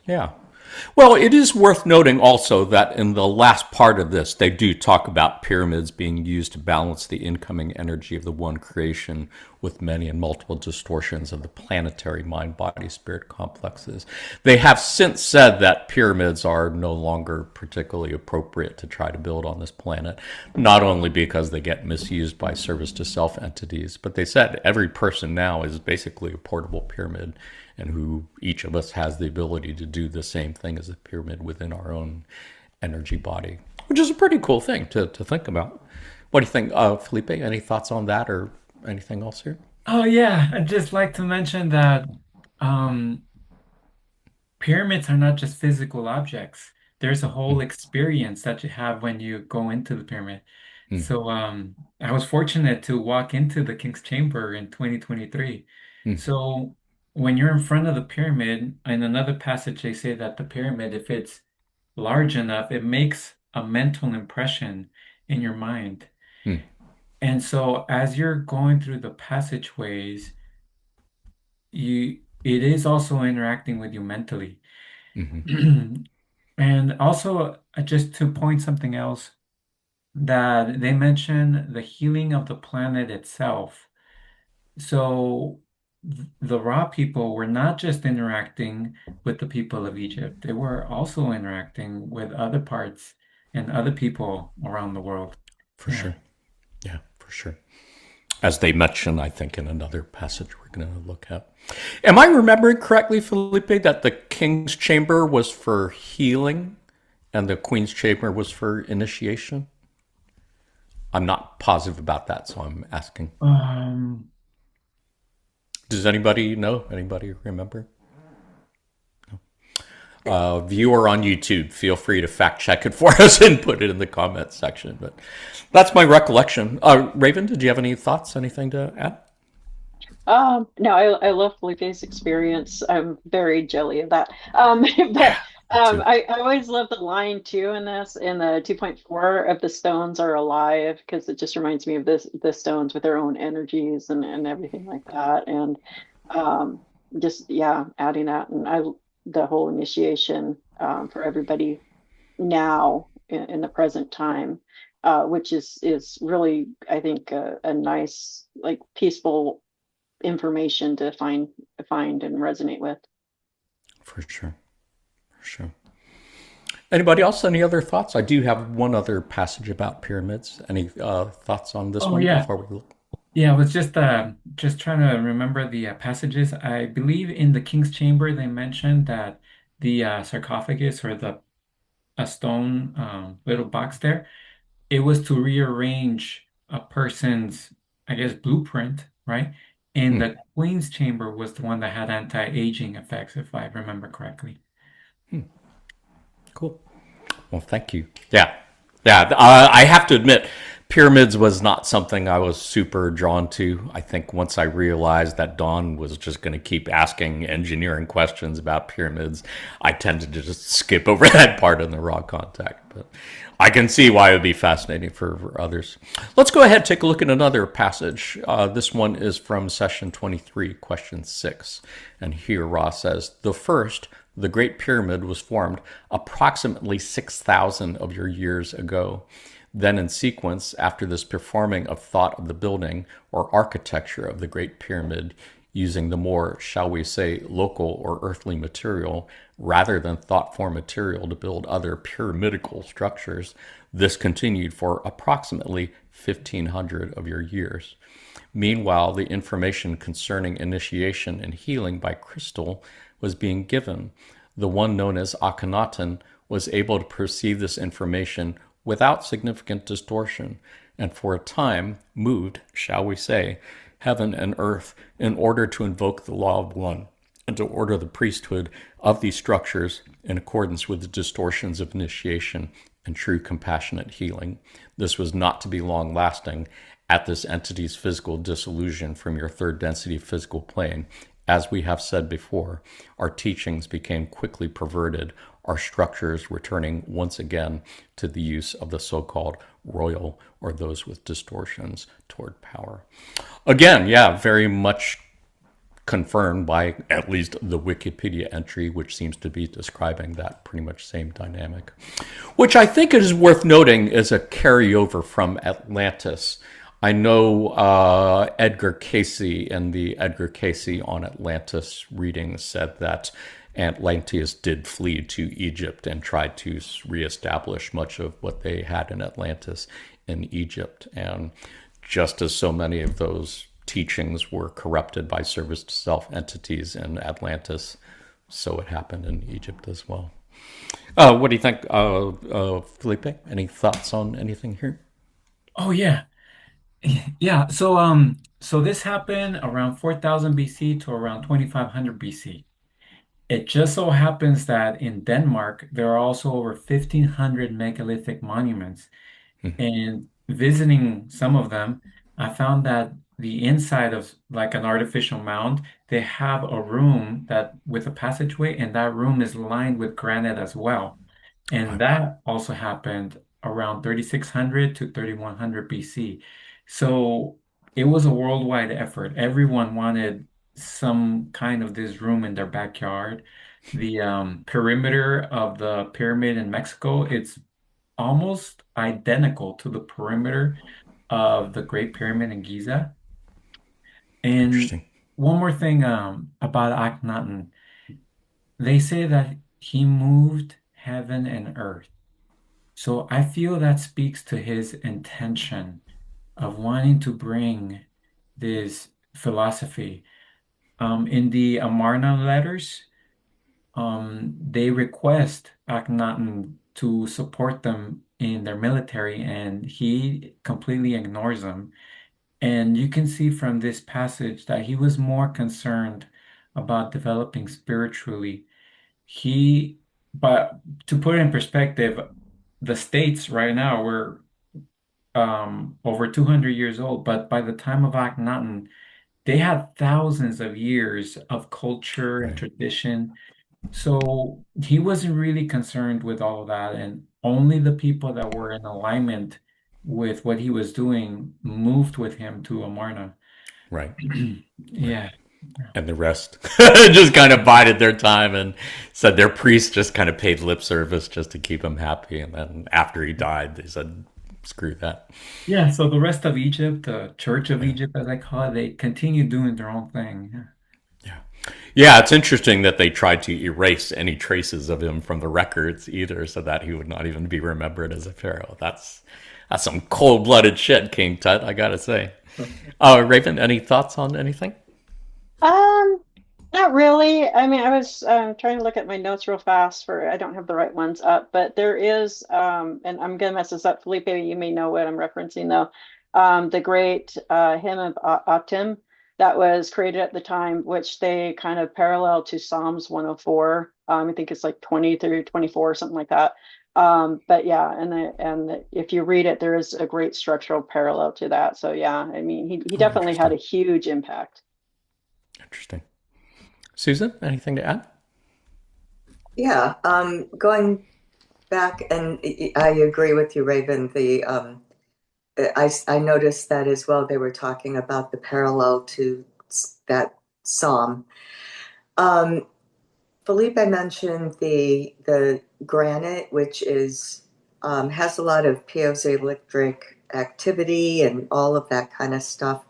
Yeah. Well, it is worth noting also that in the last part of this, they do talk about pyramids being used to balance the incoming energy of the one creation with many and multiple distortions of the planetary mind body spirit complexes. They have since said that pyramids are no longer particularly appropriate to try to build on this planet, not only because they get misused by service to self entities, but they said every person now is basically a portable pyramid, and who each of us has the ability to do the same thing as a pyramid within our own energy body, which is a pretty cool thing to think about. What do you think, Felipe? Any thoughts on that or anything else here? Oh yeah, I'd just like to mention that um, pyramids are not just physical objects. There's a whole Mm, experience that you have when you go into the pyramid. mm, So I was fortunate to walk into the King's Chamber in 2023. mm, So when you're in front of the pyramid, in another passage, they say that the pyramid, if it's large enough, it makes a mental impression in your mind. mm, And so as you're going through the passageways, it is also interacting with you mentally. mm, And also, just to point something else, that they mention the healing of the planet itself. So the Ra people were not just interacting with the people of Egypt, they were also interacting with other parts and other people around the world. for Yeah. sure. Yeah, for sure. As they mention, I think, in another passage we're going to look at. Am I remembering correctly, Felipe, that the king's chamber was for healing and the queen's chamber was for initiation? I'm not positive about that, so I'm asking. Um, Does anybody know? Anybody remember? Viewer on YouTube, feel free to fact check it for us and put it in the comments section. But that's my recollection. Raven, did you have any thoughts? Anything to add? No, I love Felipe's experience. I'm very jelly of that. But Yeah, me too. I always love the line too in this, in the 2.4 of the stones are alive, because it just reminds me of the stones with their own energies and everything like that. And um, just yeah, adding that, and the whole initiation for everybody now in the present time, which is really, I think, a nice, like, peaceful information to find and resonate with. For sure. For sure. Anybody else? Any other thoughts? I do have one other passage about pyramids. Any thoughts on this oh one yeah, before we look? yeah. I was just trying to remember the passages. I believe in the King's Chamber they mentioned that the sarcophagus or the a stone little box there, it was to rearrange a person's, I guess, blueprint, right? And Hmm. the Queen's Chamber was the one that had anti-aging effects, if I remember correctly. Cool. Well, thank you. Yeah. Yeah. I have to admit, pyramids was not something I was super drawn to. I think once I realized that Dawn was just going to keep asking engineering questions about pyramids, I tended to just skip over that part in the raw contact. But I can see why it would be fascinating for others. Let's go ahead and take a look at another passage. This one is from session 23, question 6. And here Ross says, the first, the Great Pyramid, was formed approximately 6,000 of your years ago. Then in sequence, after this performing of thought of the building or architecture of the Great Pyramid, using the more, shall we say, local or earthly material rather than thought form material to build other pyramidical structures, this continued for approximately 1,500 of your years. Meanwhile, the information concerning initiation and healing by crystal was being given. The one known as Akhenaten was able to perceive this information without significant distortion, and for a time moved, shall we say, heaven and earth in order to invoke the law of one and to order the priesthood of these structures in accordance with the distortions of initiation and true compassionate healing. This was not to be long lasting at this entity's physical dissolution from your third density physical plane. As we have said before, our teachings became quickly perverted, our structures returning once again to the use of the so-called royal or those with distortions toward power. Again, yeah, very much confirmed by at least the Wikipedia entry, which seems to be describing that pretty much same dynamic, which I think is worth noting is a carryover from Atlantis. I know Edgar Cayce in the Edgar Cayce on Atlantis reading said that Atlanteans did flee to Egypt and tried to reestablish much of what they had in Atlantis in Egypt. And just as so many of those teachings were corrupted by service to self entities in Atlantis, so it happened in Egypt as well. What do you think, Felipe? Any thoughts on anything here? Oh yeah. Yeah, so this happened around 4000 BC to around 2500 BC. It just so happens that in Denmark, there are also over 1500 megalithic monuments. And visiting some of them, I found that the inside of like an artificial mound, they have a room that with a passageway, and that room is lined with granite as well. And Wow. that also happened around 3600 to 3100 BC. So it was a worldwide effort. Everyone wanted some kind of this room in their backyard. The perimeter of the pyramid in Mexico, it's almost identical to the perimeter of the Great Pyramid in Giza. And Interesting. one more thing about Akhenaten, they say that he moved heaven and earth. So I feel that speaks to his intention of wanting to bring this philosophy. In the Amarna letters, they request Akhenaten to support them in their military, and he completely ignores them. And you can see from this passage that he was more concerned about developing spiritually. He, but to put it in perspective, the states right now were over 200 years old, but by the time of Akhenaten, they had thousands of years of culture and Right. tradition. So he wasn't really concerned with all of that, and only the people that were in alignment with what he was doing moved with him to Amarna. Right. Right. Yeah. And the rest just kind of bided their time and said their priest just kind of paid lip service just to keep him happy. And then after he died, they said, screw that. Yeah, so the rest of Egypt, the Church of Yeah. Egypt, as I call it, they continue doing their own thing. Yeah. Yeah. Yeah, it's interesting that they tried to erase any traces of him from the records either so that he would not even be remembered as a pharaoh. That's some cold-blooded shit, King Tut, I gotta say. Raven, any thoughts on anything? Um, Not really. I mean, I was trying to look at my notes real fast for I don't have the right ones up, but there is and I'm gonna mess this up, Felipe, you may know what I'm referencing though. The great hymn of Atim that was created at the time, which they kind of parallel to Psalms 104. I think it's like 20 through 24 or something like that. But yeah, if you read it, there is a great structural parallel to that. So yeah, I mean, he Oh, definitely had interesting. a huge impact. Interesting. Susan, anything to add? Yeah, going back, and I agree with you, Raven. I noticed that as well. They were talking about the parallel to that psalm. Um, Felipe mentioned the granite, which is has a lot of piezoelectric activity and all of that kind of stuff,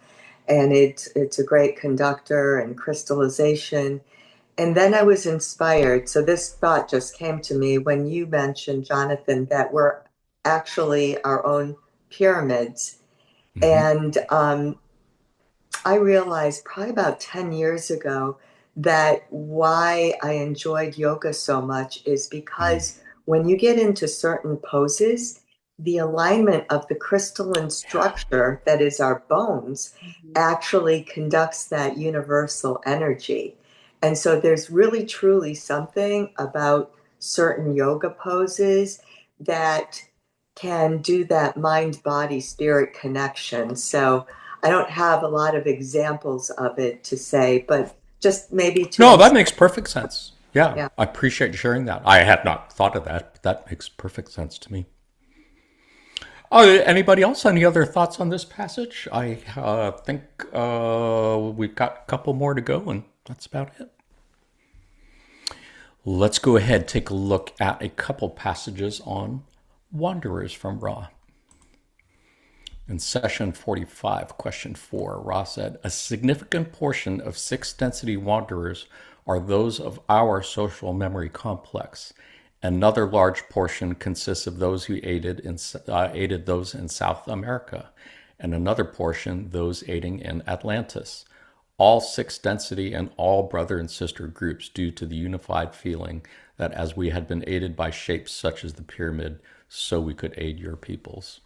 and it's a great conductor and crystallization. And then I was inspired. So this thought just came to me when you mentioned, Jonathan, that we're actually our own pyramids. Mm-hmm. And I realized probably about 10 years ago that why I enjoyed yoga so much is Mm-hmm. because when you get into certain poses, the alignment of the crystalline Yeah. structure that is our bones Mhm. actually conducts that universal energy. And so there's really truly something about certain yoga poses that can do that mind body spirit connection. So I don't have a lot of examples of it to say, but just maybe to No, that inspire. makes perfect sense. Yeah, Yeah. I appreciate you sharing that. I had not thought of that, but that makes perfect sense to me. Anybody else? Any other thoughts on this passage? I think we've got a couple more to go, and that's about it. Let's go ahead and take a look at a couple passages on wanderers from Ra. In session 45, question 4, Ra said, a significant portion of sixth density wanderers are those of our social memory complex. Another large portion consists of those who aided those in South America, and another portion those aiding in Atlantis. All sixth density and all brother and sister groups due to the unified feeling that as we had been aided by shapes such as the pyramid, so we could aid your peoples.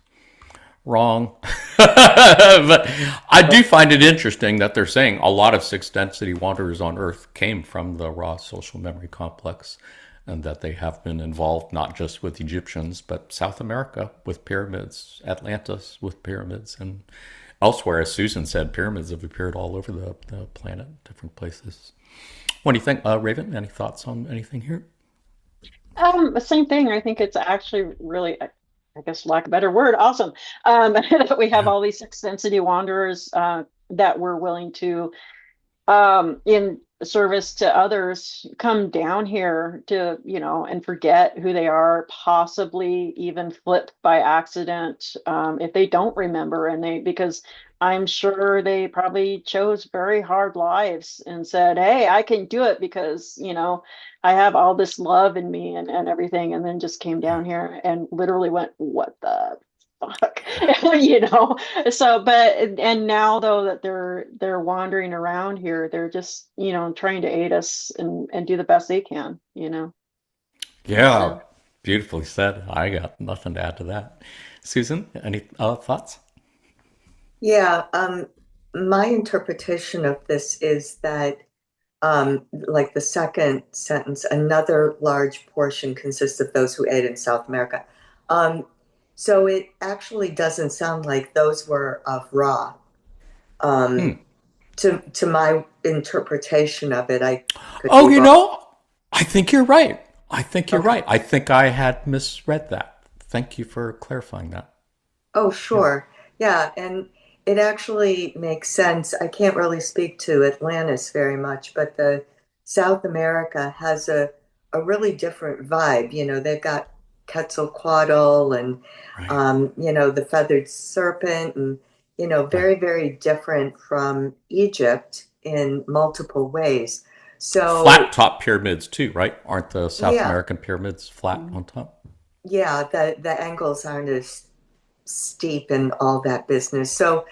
Wrong. But I do find it interesting that they're saying a lot of sixth density wanderers on Earth came from the Ra social memory complex, and that they have been involved not just with Egyptians, but South America with pyramids, Atlantis with pyramids, and elsewhere, as Susan said, pyramids have appeared all over the planet, different places. What do you think, Raven? Any thoughts on anything here? Same thing. I think it's actually really, I guess, lack of a better word, awesome. That we have Yeah. all these sixth density wanderers that we're willing to in service to others come down here to and forget who they are, possibly even flip by accident if they don't remember, and they because I'm sure they probably chose very hard lives and said, hey, I can do it because I have all this love in me and everything, and then just came Yeah. down here and literally went, what the fuck? Yeah. So but and now though that they're wandering around here, they're just trying to aid us and do the best they can. Yeah. So Beautifully said. I got nothing to add to that. Susan, any thoughts? Yeah, my interpretation of this is that, like the second sentence, another large portion consists of those who aid in South America. Um, so it actually doesn't sound like those were of Ra. Um, Hmm. to my interpretation of it, I could Oh, be wrong. I think you're right. I think you're Okay. right. I think I had misread that. Thank you for clarifying that. Oh, Yeah. sure. Yeah, and it actually makes sense. I can't really speak to Atlantis very much, but the South America has a really different vibe. They've got Quetzalcoatl and Right. the feathered serpent and Right. very, very different from Egypt in multiple ways. Flat So, top pyramids too, right? Aren't the South yeah, American pyramids flat mhm. on top? yeah, the angles aren't as steep and all that business. So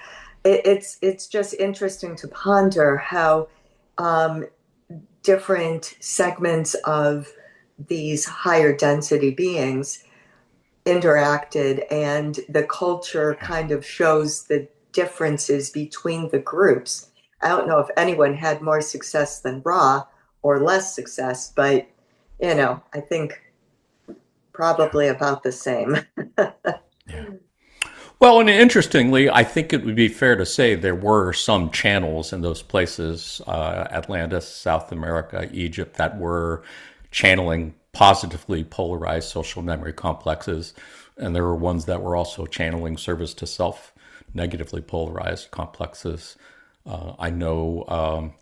it's just interesting to ponder how um, different segments of these higher density beings interacted, and the culture Yeah. kind of shows the differences between the groups. I don't know if anyone had more success than Ra or less success, but I think Yeah. probably about the same. Yeah. Well, and interestingly, I think it would be fair to say there were some channels in those places, Atlantis, South America, Egypt, that were channeling positively polarized social memory complexes. And there were ones that were also channeling service to self, negatively polarized complexes. I know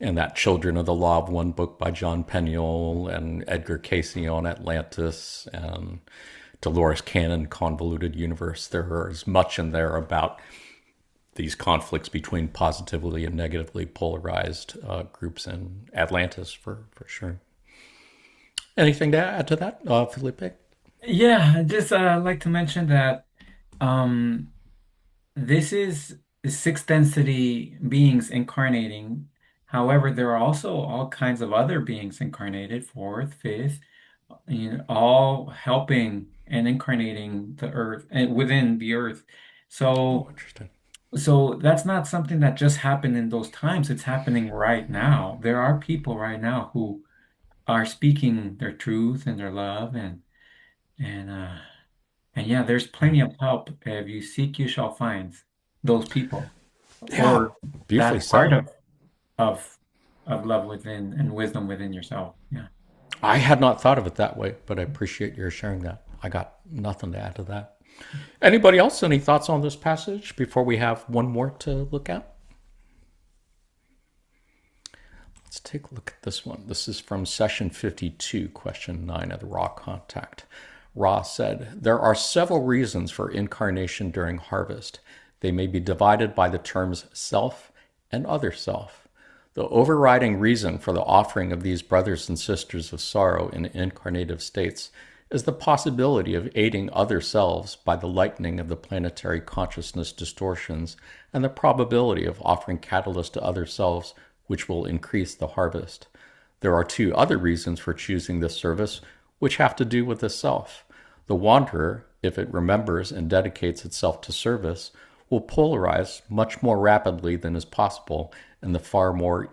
in that Children of the Law of One book by John Peniel and Edgar Casey on Atlantis and Dolores Cannon, Convoluted Universe. There is much in there about these conflicts between positively and negatively polarized groups in Atlantis, for sure. Anything to add to that, Felipe? Yeah, I just like to mention that um, this is sixth density beings incarnating. However, there are also all kinds of other beings incarnated, fourth, fifth, all helping and incarnating the earth and within the earth. Oh, So interesting. so that's not something that just happened in those times. It's happening right now. There are people right now who are speaking their truth and their love and uh and yeah, there's Yeah. plenty of help. If you seek, you shall find those people Yeah, or beautifully that part said. of of love within and wisdom within yourself. Yeah. I had not thought of it that way, but I appreciate your sharing that. I got nothing to add to that. Anybody else? Any thoughts on this passage before we have one more to look at? Let's take a look at this one. This is from session 52, question 9 of the Raw Contact. Ra said, "There are several reasons for incarnation during harvest. They may be divided by the terms self and other self. The overriding reason for the offering of these brothers and sisters of sorrow in incarnative states is the possibility of aiding other selves by the lightening of the planetary consciousness distortions and the probability of offering catalyst to other selves, which will increase the harvest. There are two other reasons for choosing this service, which have to do with the self. The wanderer, if it remembers and dedicates itself to service, will polarize much more rapidly than is possible in the far more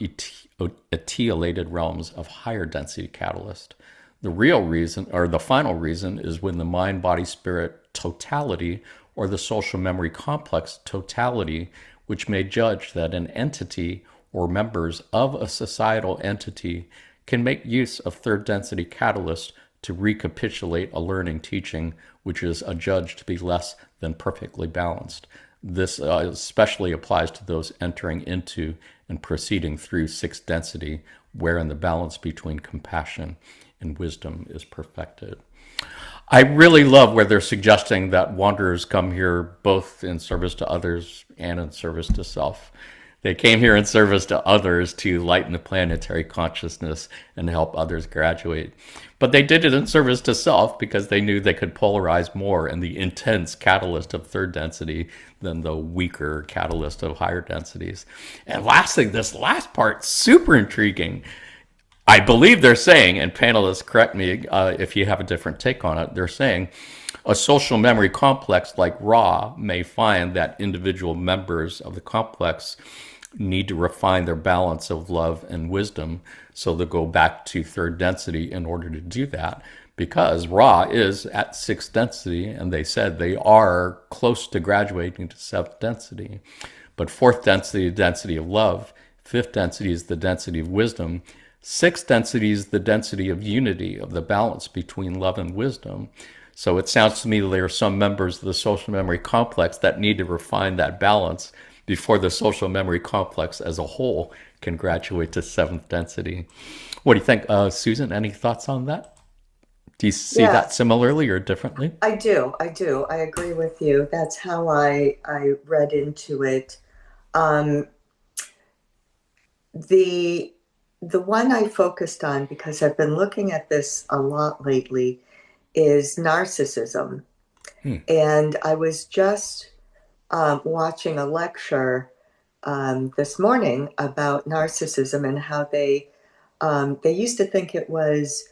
etiolated realms of higher density catalyst. The real reason, or the final reason, is when the mind, body, spirit totality, or the social memory complex totality, which may judge that an entity or members of a societal entity can make use of third density catalyst to recapitulate a learning teaching which is adjudged to be less than perfectly balanced. This especially applies to those entering into and proceeding through sixth density, wherein the balance between compassion and wisdom is perfected." I really love where they're suggesting that wanderers come here both in service to others and in service to self. They came here in service to others to lighten the planetary consciousness and help others graduate. But they did it in service to self because they knew they could polarize more in the intense catalyst of third density than the weaker catalyst of higher densities. And lastly, this last part, super intriguing. I believe they're saying, and panelists correct me if you have a different take on it, they're saying a social memory complex like Ra may find that individual members of the complex need to refine their balance of love and wisdom. So they'll go back to third density in order to do that because Ra is at sixth density and they said they are close to graduating to seventh density. But fourth density, the density of love. Fifth density is the density of wisdom. Sixth density is the density of unity, of the balance between love and wisdom. So it sounds to me that there are some members of the social memory complex that need to refine that balance before the social memory complex as a whole can graduate to seventh density. What do you think, Susan? Any thoughts on that? Do you see Yeah, that similarly or differently? I do. I do. I agree with you. That's how I read into it. Um, the the one I focused on because I've been looking at this a lot lately is narcissism. Hmm. And I was just watching a lecture this morning about narcissism and how they used to think it was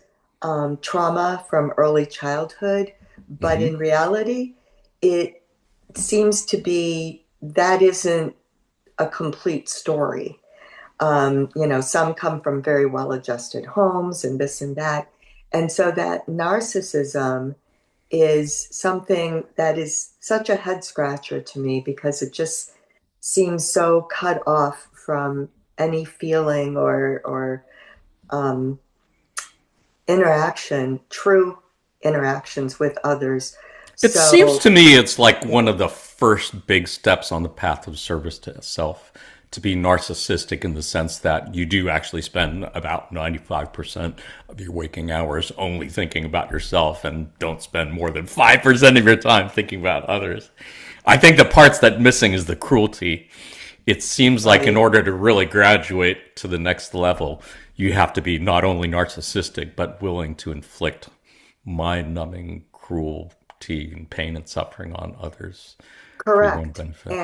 trauma from early childhood, but Mm-hmm. in reality, it seems to be that isn't a complete story. Some come from very well adjusted homes and this and that. And so that narcissism is something that is such a head scratcher to me because it just seems so cut off from any feeling or um, interaction, true interactions with others. It seems So, to me it's like yeah, one of the first big steps on the path of service to self to be narcissistic in the sense that you do actually spend about 95% of your waking hours only thinking about yourself and don't spend more than 5% of your time thinking about others. I think the parts that missing is the cruelty. It seems like in right, order to really graduate to the next level, you have to be not only narcissistic, but willing to inflict mind numbing cruelty and pain and suffering on others for your own correct. benefit.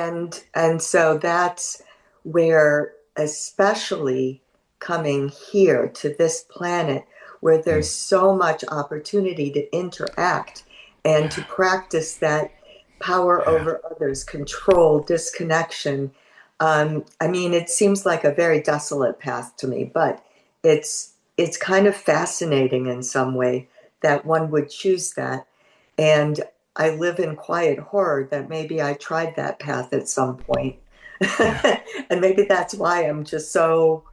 And so that's where, especially coming here to this planet where there's so much opportunity to interact and to practice that power over others, control, disconnection. I mean, it seems like a very desolate path to me, but it's kind of fascinating in some way that one would choose that. And I live in quiet horror that maybe I tried that path at some point. Yeah. And maybe that's why I'm just so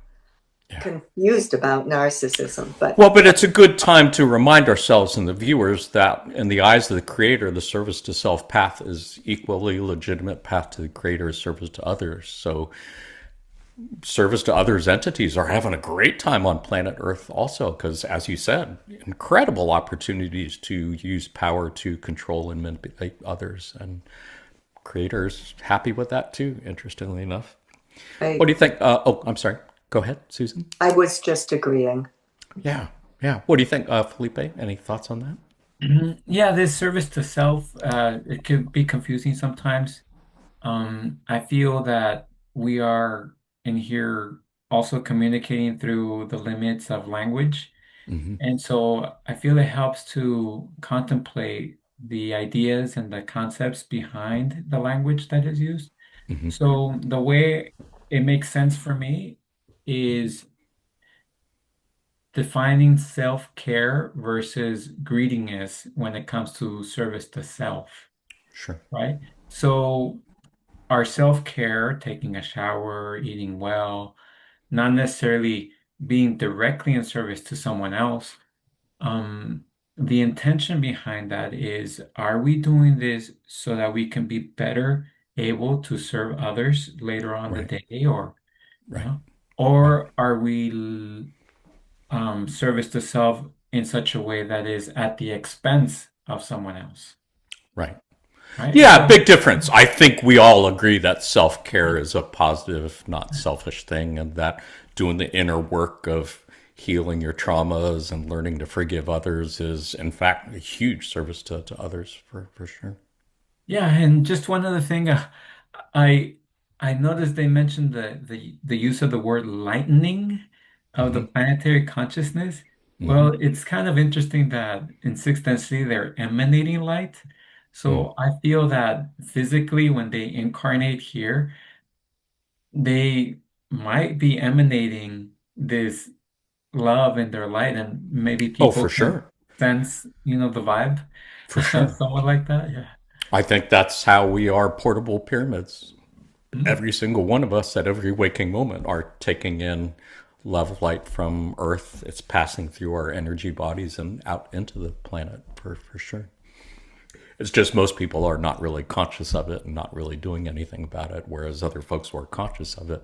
Yeah. confused about narcissism. But Well, but it's a good time to remind ourselves and the viewers that in the eyes of the creator, the service to self path is equally legitimate path to the creator as service to others. So service to others entities are having a great time on planet Earth also, because as you said, incredible opportunities to use power to control and manipulate others, and creators happy with that too, interestingly enough. I, What do you think? I'm sorry, go ahead, Susan. I was just agreeing. Yeah, yeah. What do you think, Felipe? Any thoughts on that? Yeah, this service to self, it could be confusing sometimes. I feel that we are in here also communicating through the limits of language. Mm-hmm. And so I feel it helps to contemplate the ideas and the concepts behind the language that is used. Mm-hmm. So the way it makes sense for me is defining self-care versus greediness when it comes to service to self, Sure. right? So our self-care, taking a shower, eating well, not necessarily being directly in service to someone else. The intention behind that is, are we doing this so that we can be better able to serve others later on the Right. day, or you Right. know, Right. or are we service to self in such a way that is at the expense of someone else, Right. right? Yeah, So big difference. I think we all agree that self care is a positive, not selfish thing, and that doing the inner work of healing your traumas and learning to forgive others is, in fact, a huge service to others for sure. yeah, and just one other thing, I I noticed they mentioned the use of the word lightening of the Mm-hmm. planetary consciousness. Mm-hmm. Well, it's kind of interesting that in sixth density they're emanating light. Mm. So I feel that physically when they incarnate here, they might be emanating this love in their light, and maybe Oh, people for can sure. sense, the vibe, For sure. somewhat like that. Yeah. I think that's how we are portable pyramids. Mm. Every single one of us at every waking moment are taking in love light from Earth. It's passing through our energy bodies and out into the planet for sure. It's just most people are not really conscious of it and not really doing anything about it, whereas other folks who are conscious of it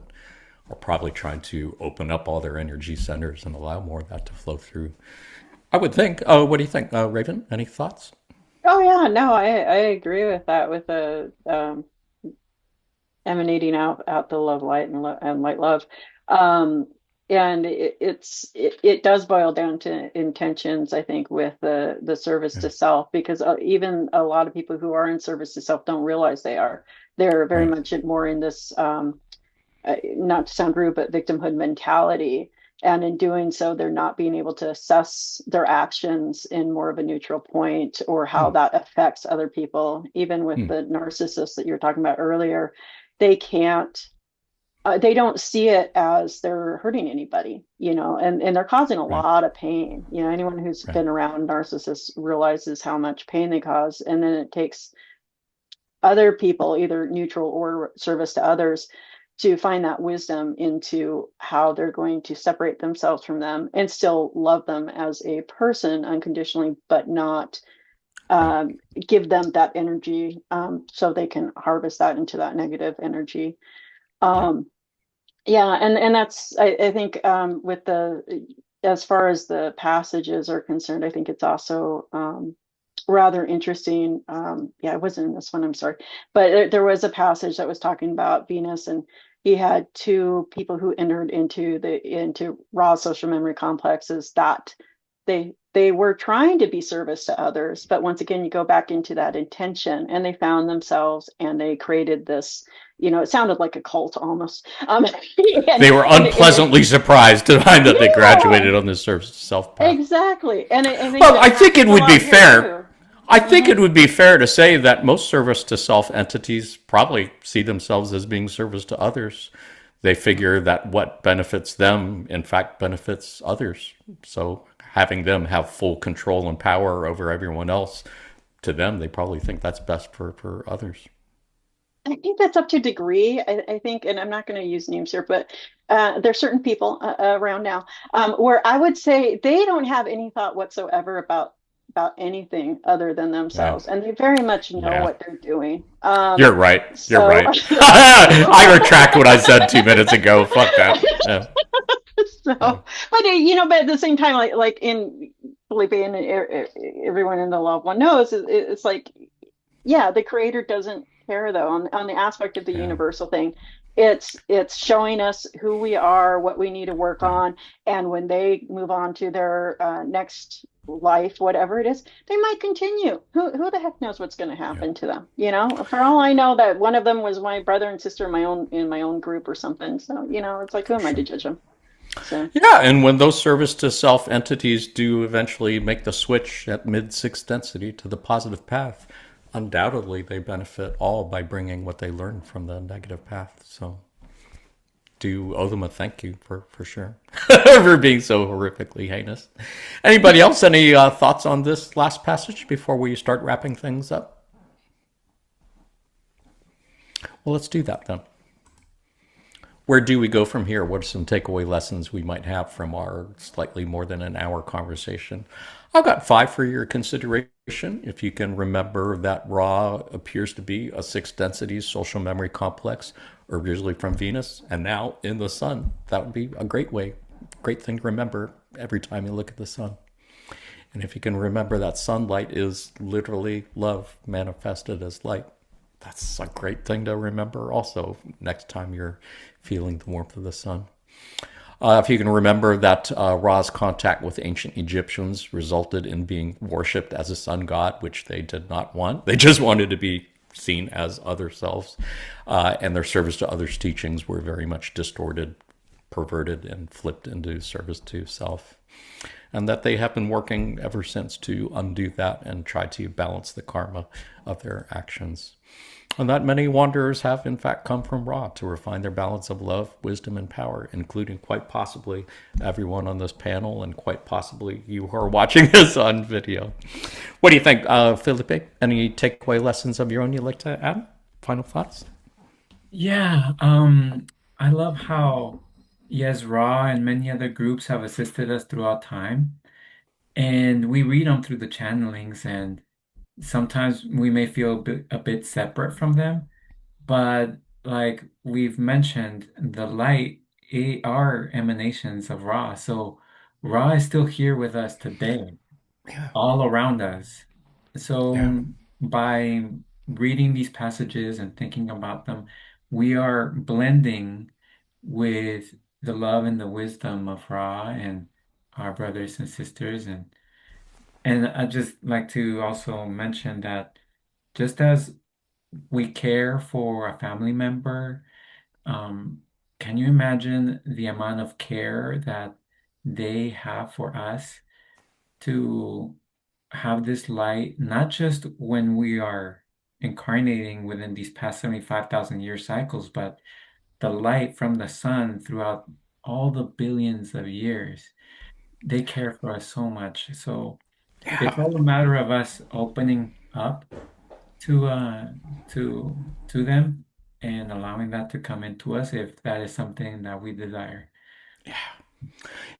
are probably trying to open up all their energy centers and allow more of that to flow through. I would think. What do you think, Raven? Any thoughts? Oh yeah, no, I agree with that with the emanating out the love light and light love. Um, and it does boil down to intentions, I think, with the service Yeah. to self, because even a lot of people who are in service to self don't realize they are. They're very Right. much more in this not to sound rude, but victimhood mentality. And in doing so, they're not being able to assess their actions in more of a neutral point or how Hmm. that affects other people. Even with Hmm. the narcissists that you were talking about earlier, they can't, they don't see it as they're hurting anybody, and they're causing a Right. lot of pain. Anyone who's Right. been around narcissists realizes how much pain they cause. And then it takes other people, either neutral or service to others, to find that wisdom into how they're going to separate themselves from them and still love them as a person unconditionally, but not Right. give them that energy, so they can harvest that into that negative energy. Yeah. Um, yeah, and that's I think with the as far as the passages are concerned, I think it's also rather interesting. Yeah, it wasn't in this one, I'm sorry, but there was a passage that was talking about Venus, and he had two people who entered into raw social memory complexes that they were trying to be service to others, but once again, you go back into that intention, and they found themselves, and they created this. It sounded like a cult almost. They were And it, unpleasantly surprised to find that they yeah, graduated on this service to self path. exactly. And I think Well, that I think it happens a would be lot here fair. too. I think it would be fair to say that most service to self entities probably see themselves as being service to others. They figure that what benefits them, in fact, benefits others. So having them have full control and power over everyone else, to them, they probably think that's best for others. I think that's up to degree. I think, and I'm not going to use names here, but there's certain people around now where I would say they don't have any thought whatsoever about anything other than Yeah. themselves, and they very much know Yeah. what they're doing. You're right. You're So, right. I retract what I said 2 minutes ago. Fuck that. Yeah. so, Yeah. but but at the same time, like in Felipe and everyone in the loved one knows, it's like, yeah, the creator doesn't care though on the aspect of the Yeah. universal thing. It's showing us who we are, what we need to work Right. on, and when they move on to their next life, whatever it is, they might continue. Who the heck knows what's going to Yeah. happen to them? You know, for all I know, that one of them was my brother and sister in my own group or something. So you know, it's like, who For am I to sure. judge them? So Yeah, and when those service to self entities do eventually make the switch at mid sixth density to the positive path, undoubtedly they benefit all by bringing what they learned from the negative path. So do owe them a thank you for sure for being so horrifically heinous. Anybody else? Any thoughts on this last passage before we start wrapping things up? Well, let's do that then. Where do we go from here? What are some takeaway lessons we might have from our slightly more than an hour conversation? I've got 5 for your consideration. If you can remember that Ra appears to be a sixth density social memory complex, originally from Venus and now in the sun, that would be a great thing to remember every time you look at the sun. And if you can remember that sunlight is literally love manifested as light, that's a great thing to remember also next time you're feeling the warmth of the sun. If you can remember that Ra's contact with ancient Egyptians resulted in being worshipped as a sun god, which they did not want. They just wanted to be seen as other selves. And their service to others' teachings were very much distorted, perverted, and flipped into service to self. And that they have been working ever since to undo that and try to balance the karma of their actions. And that many wanderers have, in fact, come from Ra to refine their balance of love, wisdom, and power, including quite possibly everyone on this panel and quite possibly you who are watching this on video. What do you think, Felipe? Any takeaway lessons of your own you'd like to add? Final thoughts? Yeah, I love how, yes, Ra and many other groups have assisted us throughout time. And we read them through the channelings, and sometimes we may feel a bit separate from them. But like we've mentioned, the light are emanations of Ra. So Ra is still here with us today, Yeah, all around us. yeah, So by reading these passages and thinking about them, we are blending with the love and the wisdom of Ra and our brothers and sisters. And I just like to also mention that just as we care for a family member, um, can you imagine the amount of care that they have for us to have this light, not just when we are incarnating within these past 75,000 year cycles, but the light from the sun throughout all the billions of years. They care for us so much. So it's yeah. all a matter of us opening up to uh to them and allowing that to come into us if that is something that we desire.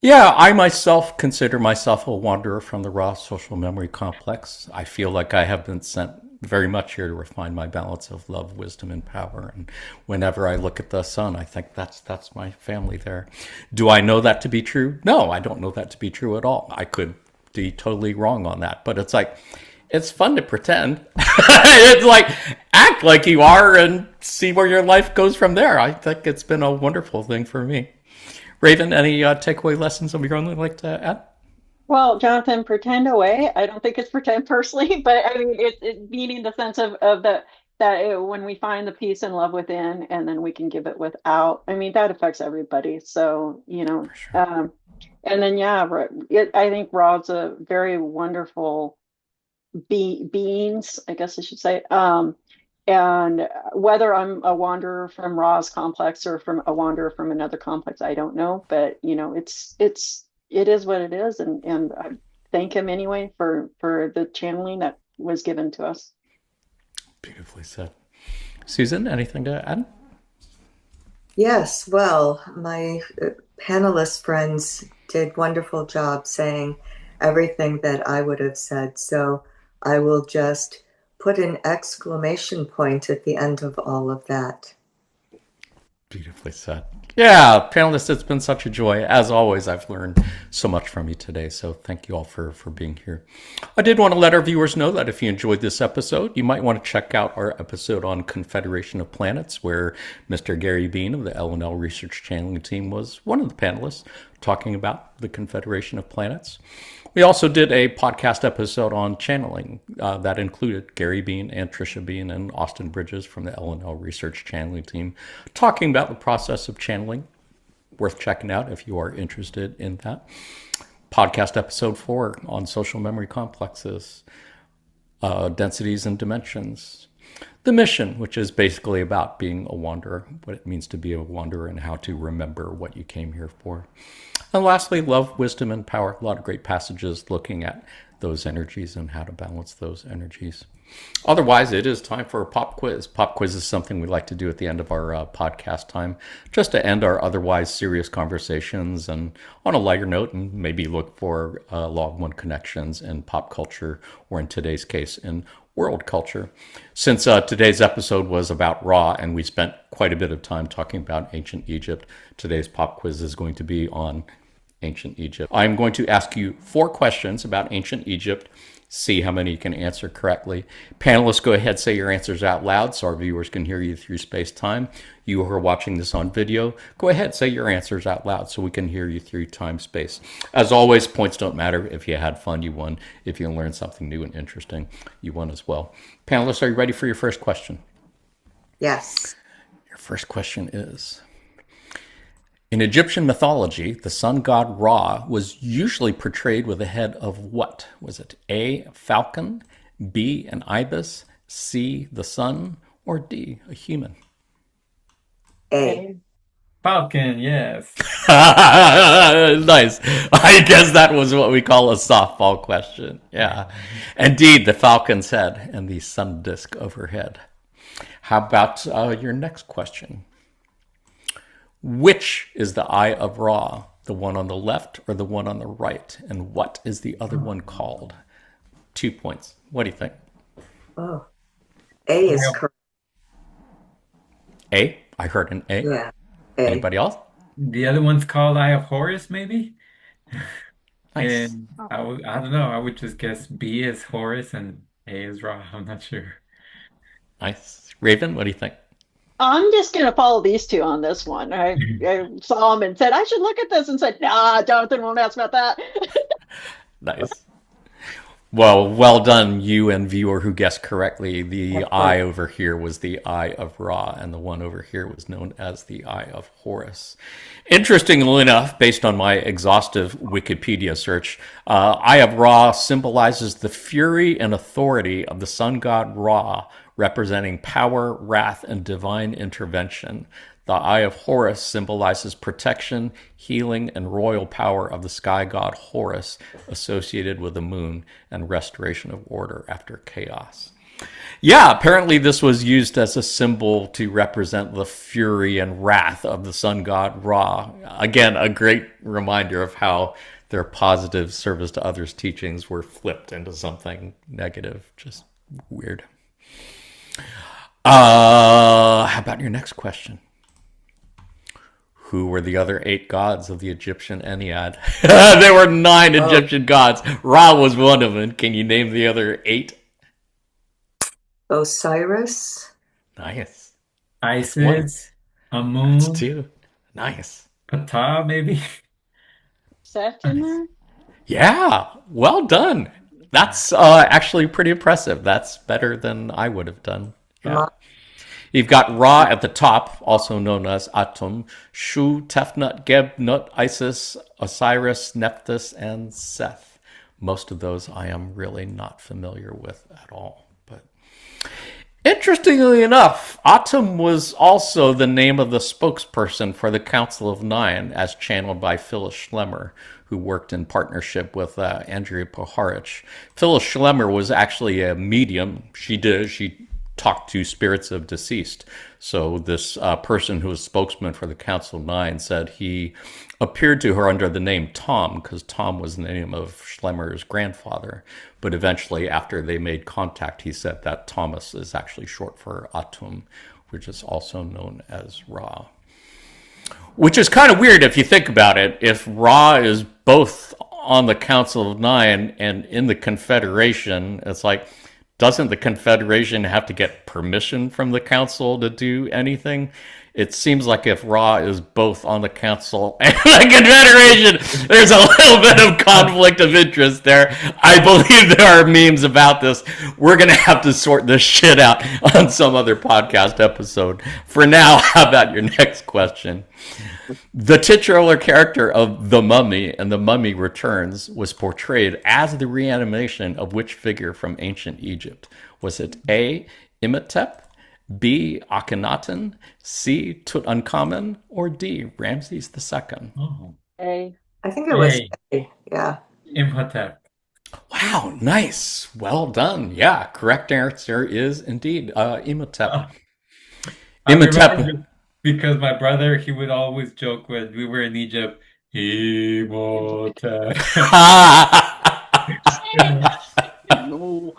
Yeah, I myself consider myself a wanderer from the raw social memory complex. I feel like I have been sent very much here to refine my balance of love, wisdom, and power. And whenever I look at the sun, I think that's my family there. Do I know that to be true? No, I don't know that to be true at all. I could be totally wrong on that, but it's like it's fun to pretend. It's like act like you are and see where your life goes from there. I think it's been a wonderful thing for me. Raven, any takeaway lessons of your own you'd like to add? well, Jonathan, pretend away. I don't think it's pretend personally, but I mean, meaning the sense of when we find the peace and love within, and then we can give it without. I mean, that affects everybody. So, you know, For sure. and then yeah, I think Rod's a very wonderful beings, I guess I should say. And whether I'm a wanderer from Ra's complex or from a wanderer from another complex, I don't know. But it is what it is, and I thank him anyway for the channeling that was given to us. Beautifully said. Susan, anything to add? Yes, well, my panelist friends did wonderful job saying everything that I would have said. So I will just put an exclamation point at the end of all of that. Beautifully said. Yeah, panelists, it's been such a joy. As always, I've learned so much from you today, so thank you all for being here. I did want to let our viewers know that if you enjoyed this episode, you might want to check out our episode on Confederation of Planets, where Mr. Gary Bean of the L&L Research Channeling Team was one of the panelists talking about the Confederation of Planets. We also did a podcast episode on channeling that included Gary Bean and Trisha Bean and Austin Bridges from the L&L Research Channeling Team talking about the process of channeling. Worth checking out if you are interested in that. Podcast episode 4 on social memory complexes, densities and dimensions. The mission, which is basically about being a wanderer, what it means to be a wanderer and how to remember what you came here for. And lastly, love, wisdom, and power. A lot of great passages looking at those energies and how to balance those energies. Otherwise, it is time for a pop quiz. Pop quiz is something we like to do at the end of our podcast time, just to end our otherwise serious conversations and on a lighter note, and maybe look for log one connections in pop culture, or in today's case, in world culture. Since today's episode was about Ra, and we spent quite a bit of time talking about ancient Egypt, today's pop quiz is going to be on ancient Egypt. I'm going to ask you 4 questions about ancient Egypt. See how many you can answer correctly. Panelists, go ahead, say your answers out loud so our viewers can hear you through space-time. You who are watching this on video, go ahead, say your answers out loud so we can hear you through time-space. As always, points don't matter. If you had fun, you won. If you learned something new and interesting, you won as well. Panelists, are you ready for your first question? Yes. Your first question is, in Egyptian mythology, the sun god Ra was usually portrayed with a head of what? Was it A, a falcon, B, an ibis, C, the sun, or D, a human? A. Falcon, yes. Nice. I guess that was what we call a softball question. Yeah. Indeed, the falcon's head and the sun disk overhead. How about your next question? Which is the eye of Ra? The one on the left or the one on the right? And what is the other one called? 2 points. What do you think? Oh, A is correct. A? I heard an A. Yeah, A. Anybody else? The other one's called Eye of Horus, maybe? Nice. And I don't know. I would just guess B is Horus and A is Ra. I'm not sure. Nice. Raven, what do you think? I'm just going to follow these two on this one. I saw them and said, I should look at this, and said, nah, Jonathan won't ask about that. Nice. Well done, you and viewer who guessed correctly. The eye over here was the eye of Ra, and the one over here was known as the eye of Horus. Interestingly enough, based on my exhaustive Wikipedia search, eye of Ra symbolizes the fury and authority of the sun god Ra, representing power, wrath, and divine intervention. The eye of Horus symbolizes protection, healing, and royal power of the sky god Horus, associated with the moon and restoration of order after chaos. Yeah, apparently this was used as a symbol to represent the fury and wrath of the sun god Ra. Again, a great reminder of how their positive service to others teachings were flipped into something negative. Just weird. How about your next question? Who were the other 8 gods of the Egyptian Ennead? There were 9 Egyptian gods. Ra was one of them. Can you name the other 8? Osiris. Nice. Isis, Amun, That's 2. Nice. Ptah, maybe? Set in there? Yeah, well done. That's actually pretty impressive. That's better than I would have done. Yeah. You've got Ra at the top, also known as Atum, Shu, Tefnut, Geb, Nut, Isis, Osiris, Nephthys, and Seth. Most of those I am really not familiar with at all. But interestingly enough, Atum was also the name of the spokesperson for the Council of Nine, as channeled by Phyllis Schlemmer, who worked in partnership with Andrea Poharich. Phyllis Schlemmer was actually a medium. She talked to spirits of deceased. So this person who was spokesman for the Council of Nine said he appeared to her under the name Tom, because Tom was the name of Schlemmer's grandfather. But eventually, after they made contact, he said that Thomas is actually short for Atum, which is also known as Ra. Which is kind of weird if you think about it. If Ra is both on the Council of Nine and in the Confederation, it's like, doesn't the Confederation have to get permission from the Council to do anything? It seems like if Ra is both on the Council and the Confederation, there's a little bit of conflict of interest there. I believe there are memes about this. We're going to have to sort this shit out on some other podcast episode. For now, how about your next question? The titular character of the Mummy and The Mummy Returns was portrayed as the reanimation of which figure from ancient Egypt? Was it A, Imhotep, B, Akhenaten, C, Tutankhamun, or D, Ramses II? Oh, A. I think it was A. A. Yeah. Imhotep. Wow, nice. Well done. Yeah, correct answer is indeed Imhotep. I Imhotep. remember because my brother, he would always joke when we were in Egypt, Imhotep. No.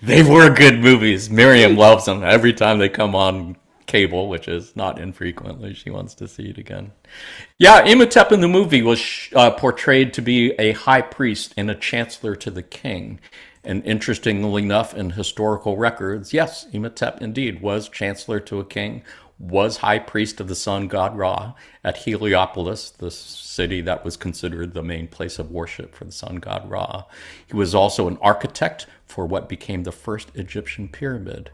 They were good movies. Miriam loves them. Every time they come on cable, which is not infrequently, she wants to see it again. Yeah, Imhotep in the movie was portrayed to be a high priest and a chancellor to the king. And interestingly enough, in historical records, yes, Imhotep indeed was chancellor to a king, was high priest of the sun god Ra at Heliopolis, the city that was considered the main place of worship for the sun god Ra. He was also an architect for what became the first Egyptian pyramid,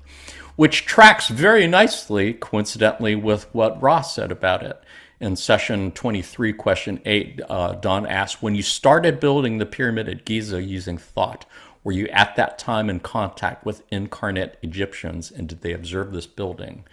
which tracks very nicely, coincidentally, with what Ra said about it. In session 23, question 8, Don asked, when you started building the pyramid at Giza using thought, were you at that time in contact with incarnate Egyptians, and did they observe this building?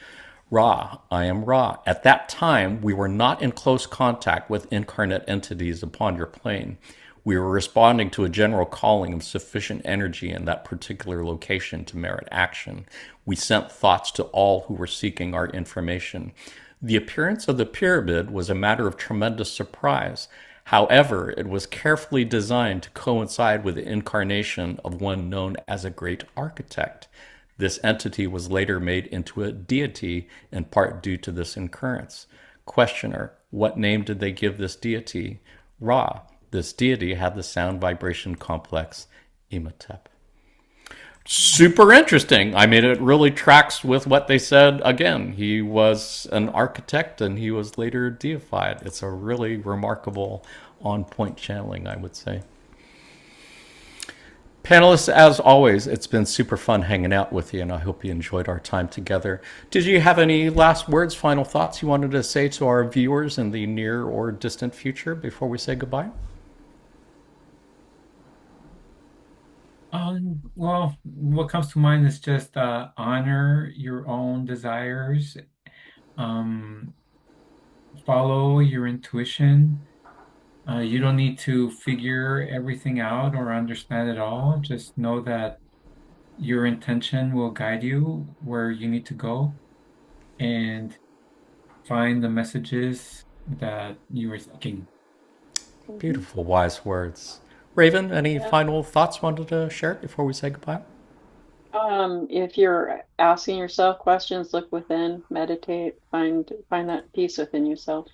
Ra, I am Ra. At that time, we were not in close contact with incarnate entities upon your plane. We were responding to a general calling of sufficient energy in that particular location to merit action. We sent thoughts to all who were seeking our information. The appearance of the pyramid was a matter of tremendous surprise. However, it was carefully designed to coincide with the incarnation of one known as a great architect. This entity was later made into a deity, in part due to this occurrence. Questioner, what name did they give this deity? Ra. This deity had the sound vibration complex Imhotep. Super interesting. I mean, it really tracks with what they said. Again, he was an architect and he was later deified. It's a really remarkable on-point channeling, I would say. Panelists, as always, it's been super fun hanging out with you, and I hope you enjoyed our time together. Did you have any last words, final thoughts you wanted to say to our viewers in the near or distant future before we say goodbye? Well, what comes to mind is just honor your own desires, um, follow your intuition. You don't need to figure everything out or understand it all. Just know that your intention will guide you where you need to go and find the messages that you are seeking. Beautiful, wise words. Raven, any Yeah. final thoughts you wanted to share before we say goodbye? If you're asking yourself questions, look within, meditate, find that peace within yourself.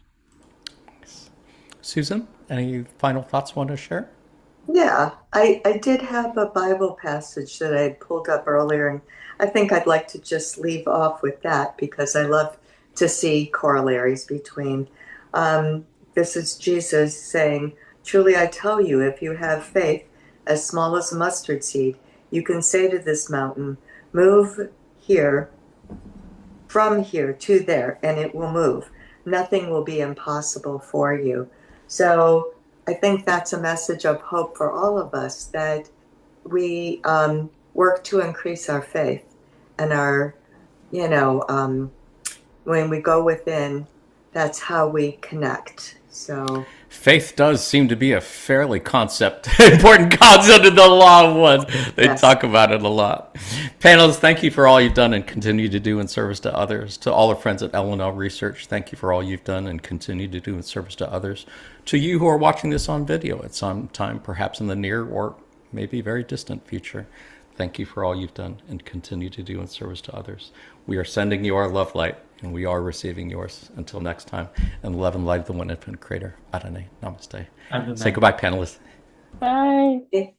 Susan, any final thoughts you want to share? Yeah, I did have a Bible passage that I pulled up earlier, and I think I'd like to just leave off with that because I love to see corollaries between. This is Jesus saying, truly I tell you, if you have faith as small as a mustard seed, you can say to this mountain, move here, from here to there, and it will move. Nothing will be impossible for you. So I think that's a message of hope for all of us, that we work to increase our faith and our, when we go within, that's how we connect. So Faith does seem to be a fairly important concept in the law of one. They yes. talk about it a lot. Panelists, thank you for all you've done and continue to do in service to others. To all our friends at L&L Research, thank you for all you've done and continue to do in service to others. To you who are watching this on video at some time, perhaps in the near or maybe very distant future, thank you for all you've done and continue to do in service to others. We are sending you our love light, and we are receiving yours. Until next time, and love and light of the one infinite creator. Adonai. Namaste. Adonai. Say goodbye, panelists. Bye.